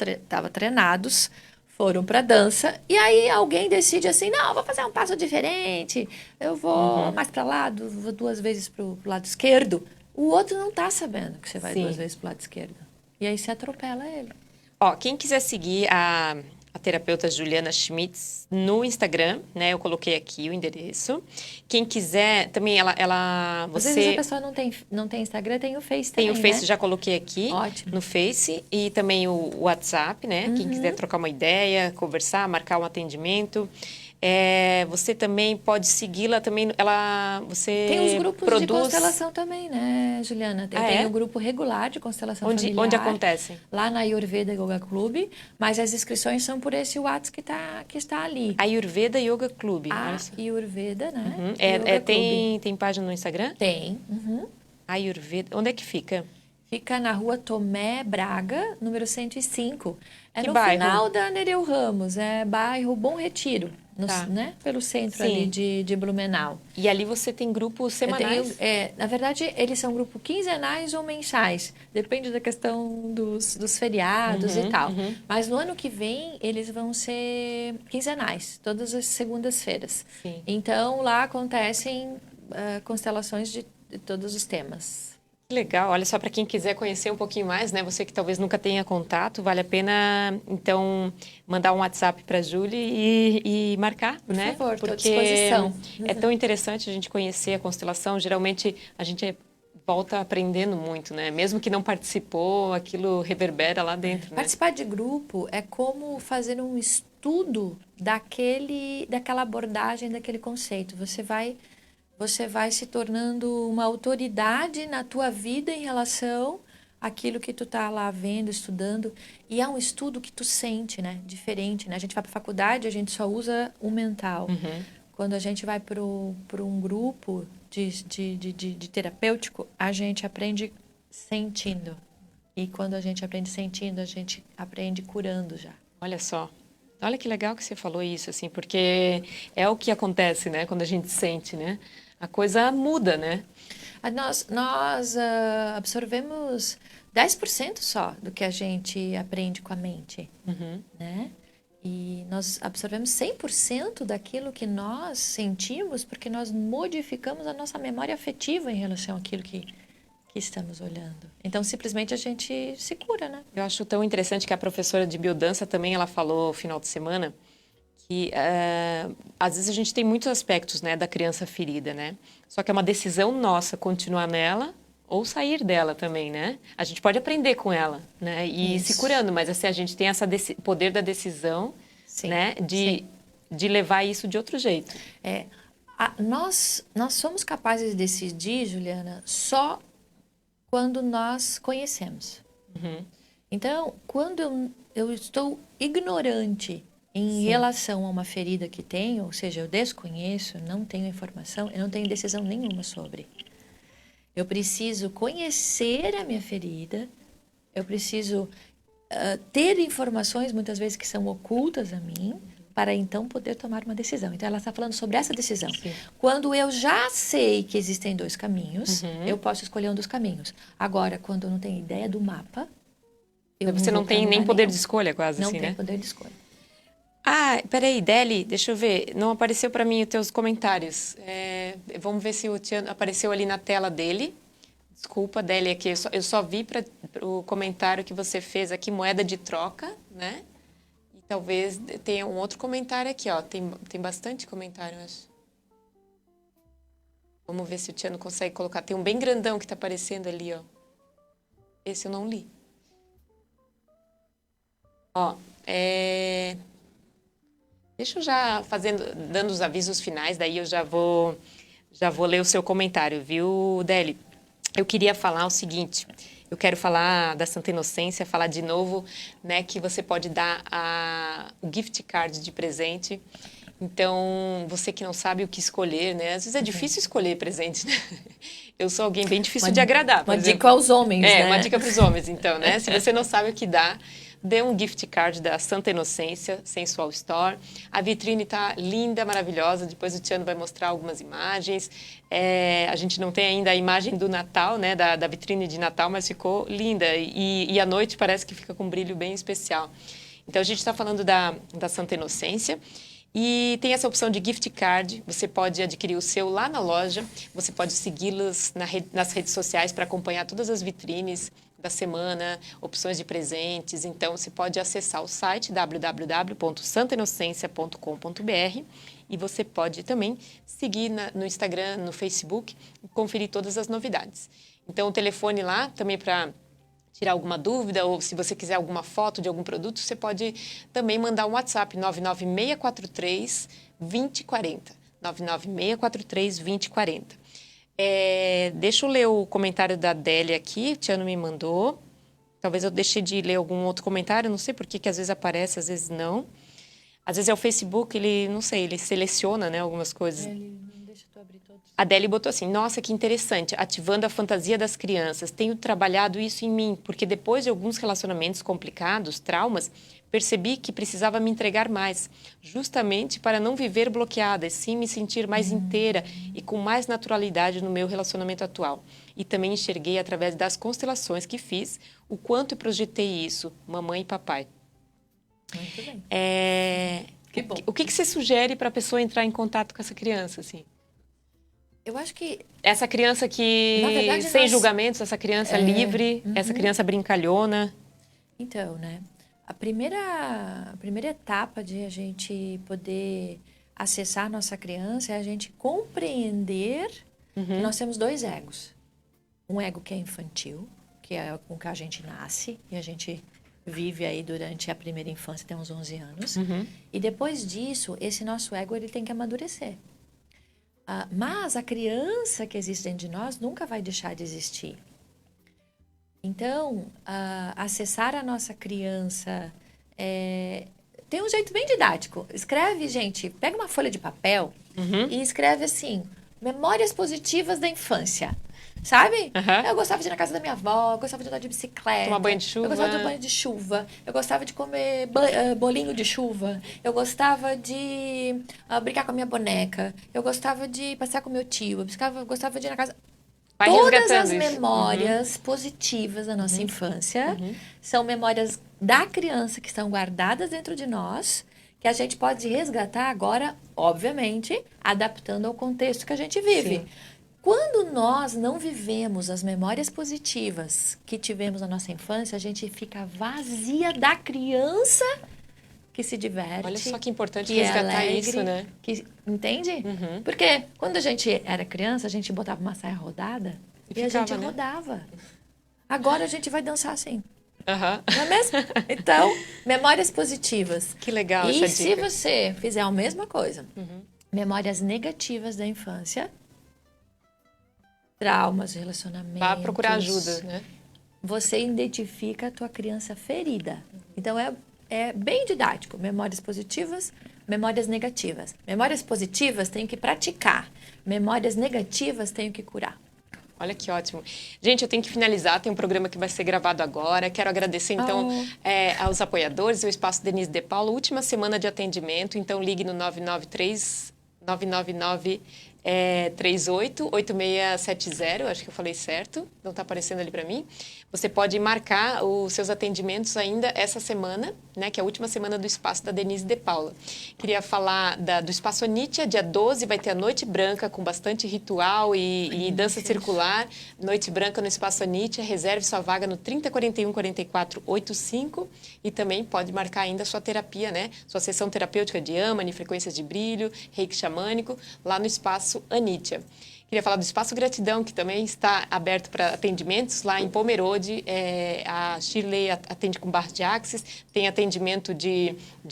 treinados, foram pra dança, e aí alguém decide assim, não, eu vou fazer um passo diferente, eu vou mais pra lá, vou 2 vezes pro lado esquerdo. O outro não tá sabendo que você vai Sim. 2 vezes pro lado esquerdo. E aí você atropela ele. Ó, quem quiser seguir a terapeuta Juliana Schmitz no Instagram, né? Eu coloquei aqui o endereço. Quem quiser, também Às vezes a pessoa não tem Instagram, tem o Face também, tem o Face, né? já coloquei aqui. Ótimo. No Face. E também o WhatsApp, né? Quem quiser trocar uma ideia, conversar, marcar um atendimento. Você também pode segui-la também. Você Tem os grupos produz... de constelação também, né, Juliana? Tem o grupo regular de constelação familiar. Onde acontece? Lá na Ayurveda Yoga Club, mas as inscrições são por esse WhatsApp que está ali. Ayurveda Yoga Club. Ayurveda, né? Yoga tem página no Instagram? Tem. Ayurveda. Onde é que fica? Fica na rua Tomé Braga, número 105. É Que no bairro? final da Nereu Ramos, é bairro Bom Retiro, né? Pelo centro ali de Blumenau. E ali você tem grupos semanais? Na verdade, eles são grupos quinzenais ou mensais. Depende da questão dos feriados e tal. Mas no ano que vem, eles vão ser quinzenais, todas as segundas-feiras. Sim. Então, lá acontecem constelações de todos os temas. Legal, olha só, para quem quiser conhecer um pouquinho mais, né? Você que talvez nunca tenha contato, vale a pena, então, mandar um WhatsApp para a Júlia e marcar, Por né? favor, estou à Porque disposição. é tão interessante a gente conhecer a constelação, geralmente a gente volta aprendendo muito, né? Mesmo que não participou, aquilo reverbera lá dentro, né? Participar de grupo é como fazer um estudo daquela abordagem, daquele conceito. Você vai se tornando uma autoridade na tua vida em relação àquilo que tu tá lá vendo, estudando. E é um estudo que tu sente, né? Diferente, né? A gente vai para a faculdade, a gente só usa o mental. Quando a gente vai para um grupo de terapêutico, a gente aprende sentindo. E quando a gente aprende sentindo, a gente aprende curando já. Olha só. Olha que legal que você falou isso, assim, porque é o que acontece, né? Quando a gente sente, né? A coisa muda, né? Nós absorvemos 10% só do que a gente aprende com a mente, né? E nós absorvemos 100% daquilo que nós sentimos porque nós modificamos a nossa memória afetiva em relação àquilo que estamos olhando. Então, simplesmente a gente se cura, né? Eu acho tão interessante que a professora de biodança também, ela falou no final de semana que às vezes a gente tem muitos aspectos, né, da criança ferida, né? Só que é uma decisão nossa continuar nela ou sair dela também, né? A gente pode aprender com ela, né? E se curando, mas assim, a gente tem esse poder da decisão, né? De levar isso de outro jeito. Nós somos capazes de decidir, Juliana, só quando nós conhecemos. Então, quando eu estou ignorante em relação a uma ferida que tenho, ou seja, eu desconheço, não tenho informação, eu não tenho decisão nenhuma sobre. Eu preciso conhecer a minha ferida, eu preciso ter informações, muitas vezes, que são ocultas a mim, para então poder tomar uma decisão. Então, ela está falando sobre essa decisão. Sim. Quando eu já sei que existem 2 caminhos, eu posso escolher um dos caminhos. Agora, quando eu não tenho ideia do mapa, você não tem nem poder de escolha, quase assim, né? Não tem poder de escolha. Ah, peraí, Deli, deixa eu ver. Não apareceu para mim os teus comentários. Vamos ver se o Tiano apareceu ali na tela dele. Desculpa, Deli, aqui. Eu só vi para o comentário que você fez aqui, moeda de troca, né? E talvez tenha um outro comentário aqui, ó. Tem bastante comentário, eu acho. Vamos ver se o Tiano consegue colocar. Tem um bem grandão que está aparecendo ali, ó. Esse eu não li. Ó, deixa eu já dando os avisos finais, daí eu já vou ler o seu comentário, viu, Deli? Eu queria falar o seguinte, eu quero falar da Santa Inocência, falar de novo, né, que você pode dar o gift card de presente Então, você que não sabe o que escolher, né? Às vezes é difícil escolher presente, né? Eu sou alguém bem difícil de agradar, por Uma exemplo. dica aos homens, né? Uma dica para os homens, então, né? Se você não sabe o que dá, dê um gift card da Santa Inocência Sensual Store. A vitrine está linda, maravilhosa. Depois o Tiano vai mostrar algumas imagens. A gente não tem ainda a imagem do Natal, né? Da vitrine de Natal, mas ficou linda. E à noite parece que fica com um brilho bem especial. Então, a gente está falando da Santa Inocência. E tem essa opção de gift card, você pode adquirir o seu lá na loja, você pode segui-los nas redes sociais para acompanhar todas as vitrines da semana, opções de presentes. Então, você pode acessar o site www.santainocencia.com.br e você pode também seguir no Instagram, no Facebook e conferir todas as novidades. Então, o telefone lá também para tirar alguma dúvida ou se você quiser alguma foto de algum produto, você pode também mandar um WhatsApp 99643-2040. 99643-2040. Deixa eu ler o comentário da Adélia aqui, o Tiano me mandou. Talvez eu deixe de ler algum outro comentário, não sei por que às vezes aparece, às vezes não. Às vezes é o Facebook, ele, não sei, ele seleciona, né, algumas coisas. Ele não deixa tu abrir todos. A Adélia botou assim, nossa, que interessante, ativando a fantasia das crianças. Tenho trabalhado isso em mim, porque depois de alguns relacionamentos complicados, traumas, percebi que precisava me entregar mais, justamente para não viver bloqueada, e sim me sentir mais inteira e com mais naturalidade no meu relacionamento atual. E também enxerguei, através das constelações que fiz, o quanto eu projetei isso, mamãe e papai. Muito bem. Que bom. O que você sugere para a pessoa entrar em contato com essa criança, assim? Eu acho que... Essa criança que, Na verdade, sem julgamentos, essa criança livre, essa criança brincalhona. Então, né? A primeira etapa de a gente poder acessar a nossa criança é a gente compreender que nós temos dois egos. Um ego que é infantil, que é com que a gente nasce e a gente vive aí durante a primeira infância, até uns 11 anos. E depois disso, esse nosso ego ele tem que amadurecer. Mas a criança que existe dentro de nós nunca vai deixar de existir. Então, acessar a nossa criança tem um jeito bem didático. Escreve, gente, pega uma folha de papel e escreve assim, memórias positivas da infância. Sabe? Eu gostava de ir na casa da minha avó, eu gostava de andar de bicicleta. Tomar banho de chuva. Eu gostava de banho de chuva. Eu gostava de comer bolinho de chuva. Eu gostava de brincar com a minha boneca. Eu gostava de passear com meu tio. Eu gostava de ir na casa... Vai Todas as resgatando isso. memórias positivas da nossa infância são memórias da criança que estão guardadas dentro de nós, que a gente pode resgatar agora, obviamente, adaptando ao contexto que a gente vive. Sim. Quando nós não vivemos as memórias positivas que tivemos na nossa infância, a gente fica vazia da criança que se diverte. Olha só que importante que resgatar é alegre, isso, né? Entende? Porque quando a gente era criança, a gente botava uma saia rodada e a gente rodava. Agora a gente vai dançar assim. Não é mesmo? Então, memórias positivas. Que legal e essa dica. E se você fizer a mesma coisa, memórias negativas da infância, traumas, relacionamentos... Vá procurar ajuda, né? Você identifica a tua criança ferida. Então, é bem didático. Memórias positivas, memórias negativas. Memórias positivas tenho que praticar. Memórias negativas tenho que curar. Olha que ótimo. Gente, eu tenho que finalizar, tem um programa que vai ser gravado agora. Quero agradecer, então, aos apoiadores, o Espaço Denise de Paulo, última semana de atendimento, então ligue no 998-8670, acho que eu falei certo, não está aparecendo ali para mim. Você pode marcar os seus atendimentos ainda essa semana, né, que é a última semana do Espaço da Denise de Paula. Queria falar do Espaço Anitia, dia 12 vai ter a Noite Branca com bastante ritual e dança circular. Noite Branca no Espaço Anitia, reserve sua vaga no 3041-4485 e também pode marcar ainda a sua terapia, né, sua sessão terapêutica de Yamani, frequências de brilho, reiki xamânico, lá no Espaço Anitia. Queria falar do Espaço Gratidão, que também está aberto para atendimentos lá em Pomerode. A Shirley atende com barra de axis, tem atendimento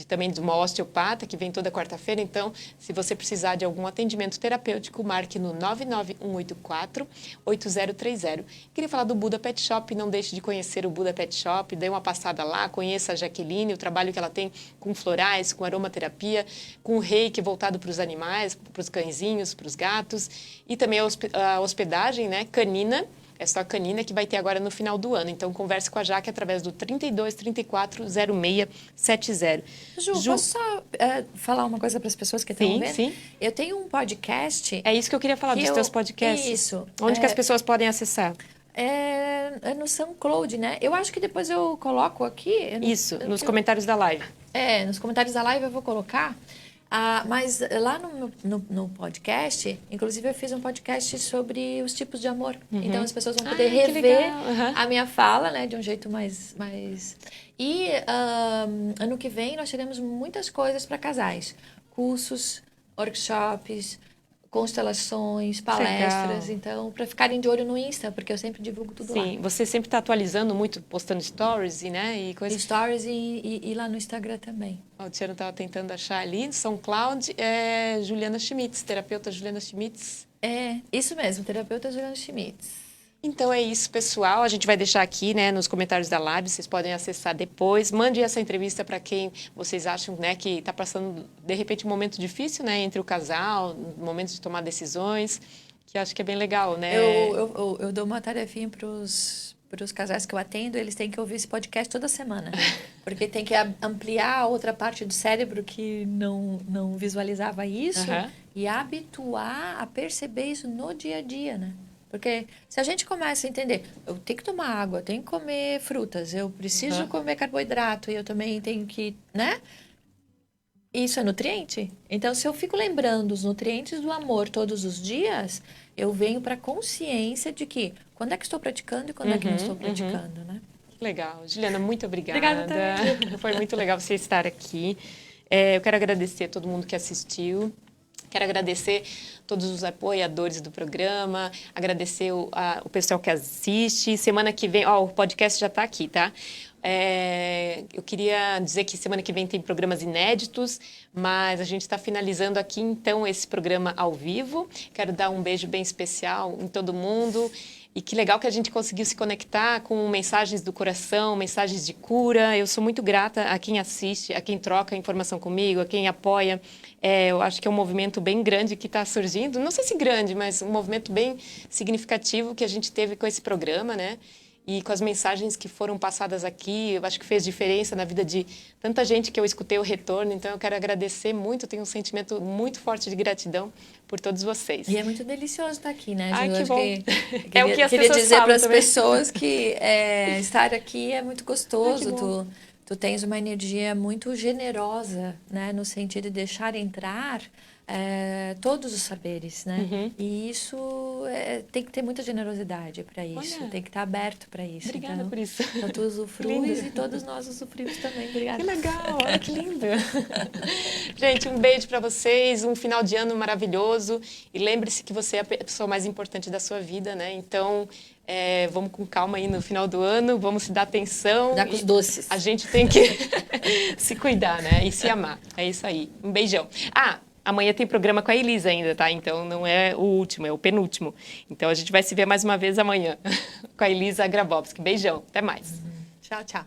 também de uma osteopata, que vem toda quarta-feira. Então, se você precisar de algum atendimento terapêutico, marque no 99184-8030. Queria falar do Buda Pet Shop, não deixe de conhecer o Buda Pet Shop, dê uma passada lá, conheça a Jaqueline, o trabalho que ela tem com florais, com aromaterapia, com o reiki voltado para os animais, para os cãezinhos, para os gatos, e também a hospedagem, né, canina, é só canina, que vai ter agora no final do ano. Então, converse com a Jaque através do 32 34 0670. Ju, posso só falar uma coisa para as pessoas que estão vendo? Sim. Eu tenho um podcast... É isso que eu queria falar dos teus podcasts. Isso. Onde que as pessoas podem acessar? É no SoundCloud, né? Eu acho que depois eu coloco aqui... Isso, nos comentários da live. Nos comentários da live eu vou colocar... mas lá no podcast, inclusive eu fiz um podcast sobre os tipos de amor. Então as pessoas vão poder rever a minha fala, né, de um jeito mais... E ano que vem nós teremos muitas coisas para casais. Cursos, workshops, constelações, palestras. Legal. Então, para ficarem de olho no Insta, porque eu sempre divulgo tudo lá. Sim, você sempre está atualizando muito, postando stories, né? E coisas. Stories e lá no Instagram também. O Tiano estava tentando achar ali, SoundCloud, Juliana Schmitz, terapeuta Juliana Schmitz. Isso mesmo, terapeuta Juliana Schmitz. Então é isso, pessoal. A gente vai deixar aqui, né, nos comentários da live, vocês podem acessar depois. Mande essa entrevista para quem vocês acham, né, que está passando, de repente, um momento difícil, né, entre o casal, momento de tomar decisões, que acho que é bem legal, né? Eu dou uma tarefinha para os casais que eu atendo, eles têm que ouvir esse podcast toda semana. Porque tem que ampliar a outra parte do cérebro que não visualizava isso e habituar a perceber isso no dia a dia, né? Porque se a gente começa a entender, eu tenho que tomar água, eu tenho que comer frutas, eu preciso comer carboidrato e eu também tenho que, né? Isso é nutriente? Então, se eu fico lembrando os nutrientes do amor todos os dias, eu venho para a consciência de que quando é que estou praticando e quando é que não estou praticando, né? Legal. Juliana, muito obrigada. Obrigada também. Foi muito legal você estar aqui. Eu quero agradecer a todo mundo que assistiu. Quero agradecer todos os apoiadores do programa, agradecer o pessoal que assiste. Semana que vem, o podcast já está aqui, tá? Eu queria dizer que semana que vem tem programas inéditos, mas a gente está finalizando aqui, então, esse programa ao vivo. Quero dar um beijo bem especial em todo mundo. E que legal que a gente conseguiu se conectar com mensagens do coração, mensagens de cura. Eu sou muito grata a quem assiste, a quem troca informação comigo, a quem apoia. Eu acho que é um movimento bem grande que está surgindo. Não sei se grande, mas um movimento bem significativo que a gente teve com esse programa, né? E com as mensagens que foram passadas aqui, eu acho que fez diferença na vida de tanta gente que eu escutei o retorno. Então, eu quero agradecer muito, tenho um sentimento muito forte de gratidão por todos vocês. E é muito delicioso estar aqui, né, Ju? Ai, que bom. É o que as queria pessoas dizer para as também. pessoas que estar aqui é muito gostoso. Ai, tu tens uma energia muito generosa, né, no sentido de deixar entrar todos os saberes, né? E isso tem que ter muita generosidade para isso. Olha, tem que estar aberto para isso. Obrigada então, por isso. Então tu usufruis e todos nós usufruímos também. Obrigada. Que legal, olha que lindo. Gente, um beijo para vocês, um final de ano maravilhoso. E lembre-se que você é a pessoa mais importante da sua vida, né? Então, vamos com calma aí no final do ano, vamos se dar atenção. Cuidar com os doces. A gente tem que se cuidar, né? E se amar. É isso aí. Um beijão. Amanhã tem programa com a Elisa ainda, tá? Então, não é o último, é o penúltimo. Então, a gente vai se ver mais uma vez amanhã com a Elisa Grabowski. Beijão, até mais. Tchau, tchau.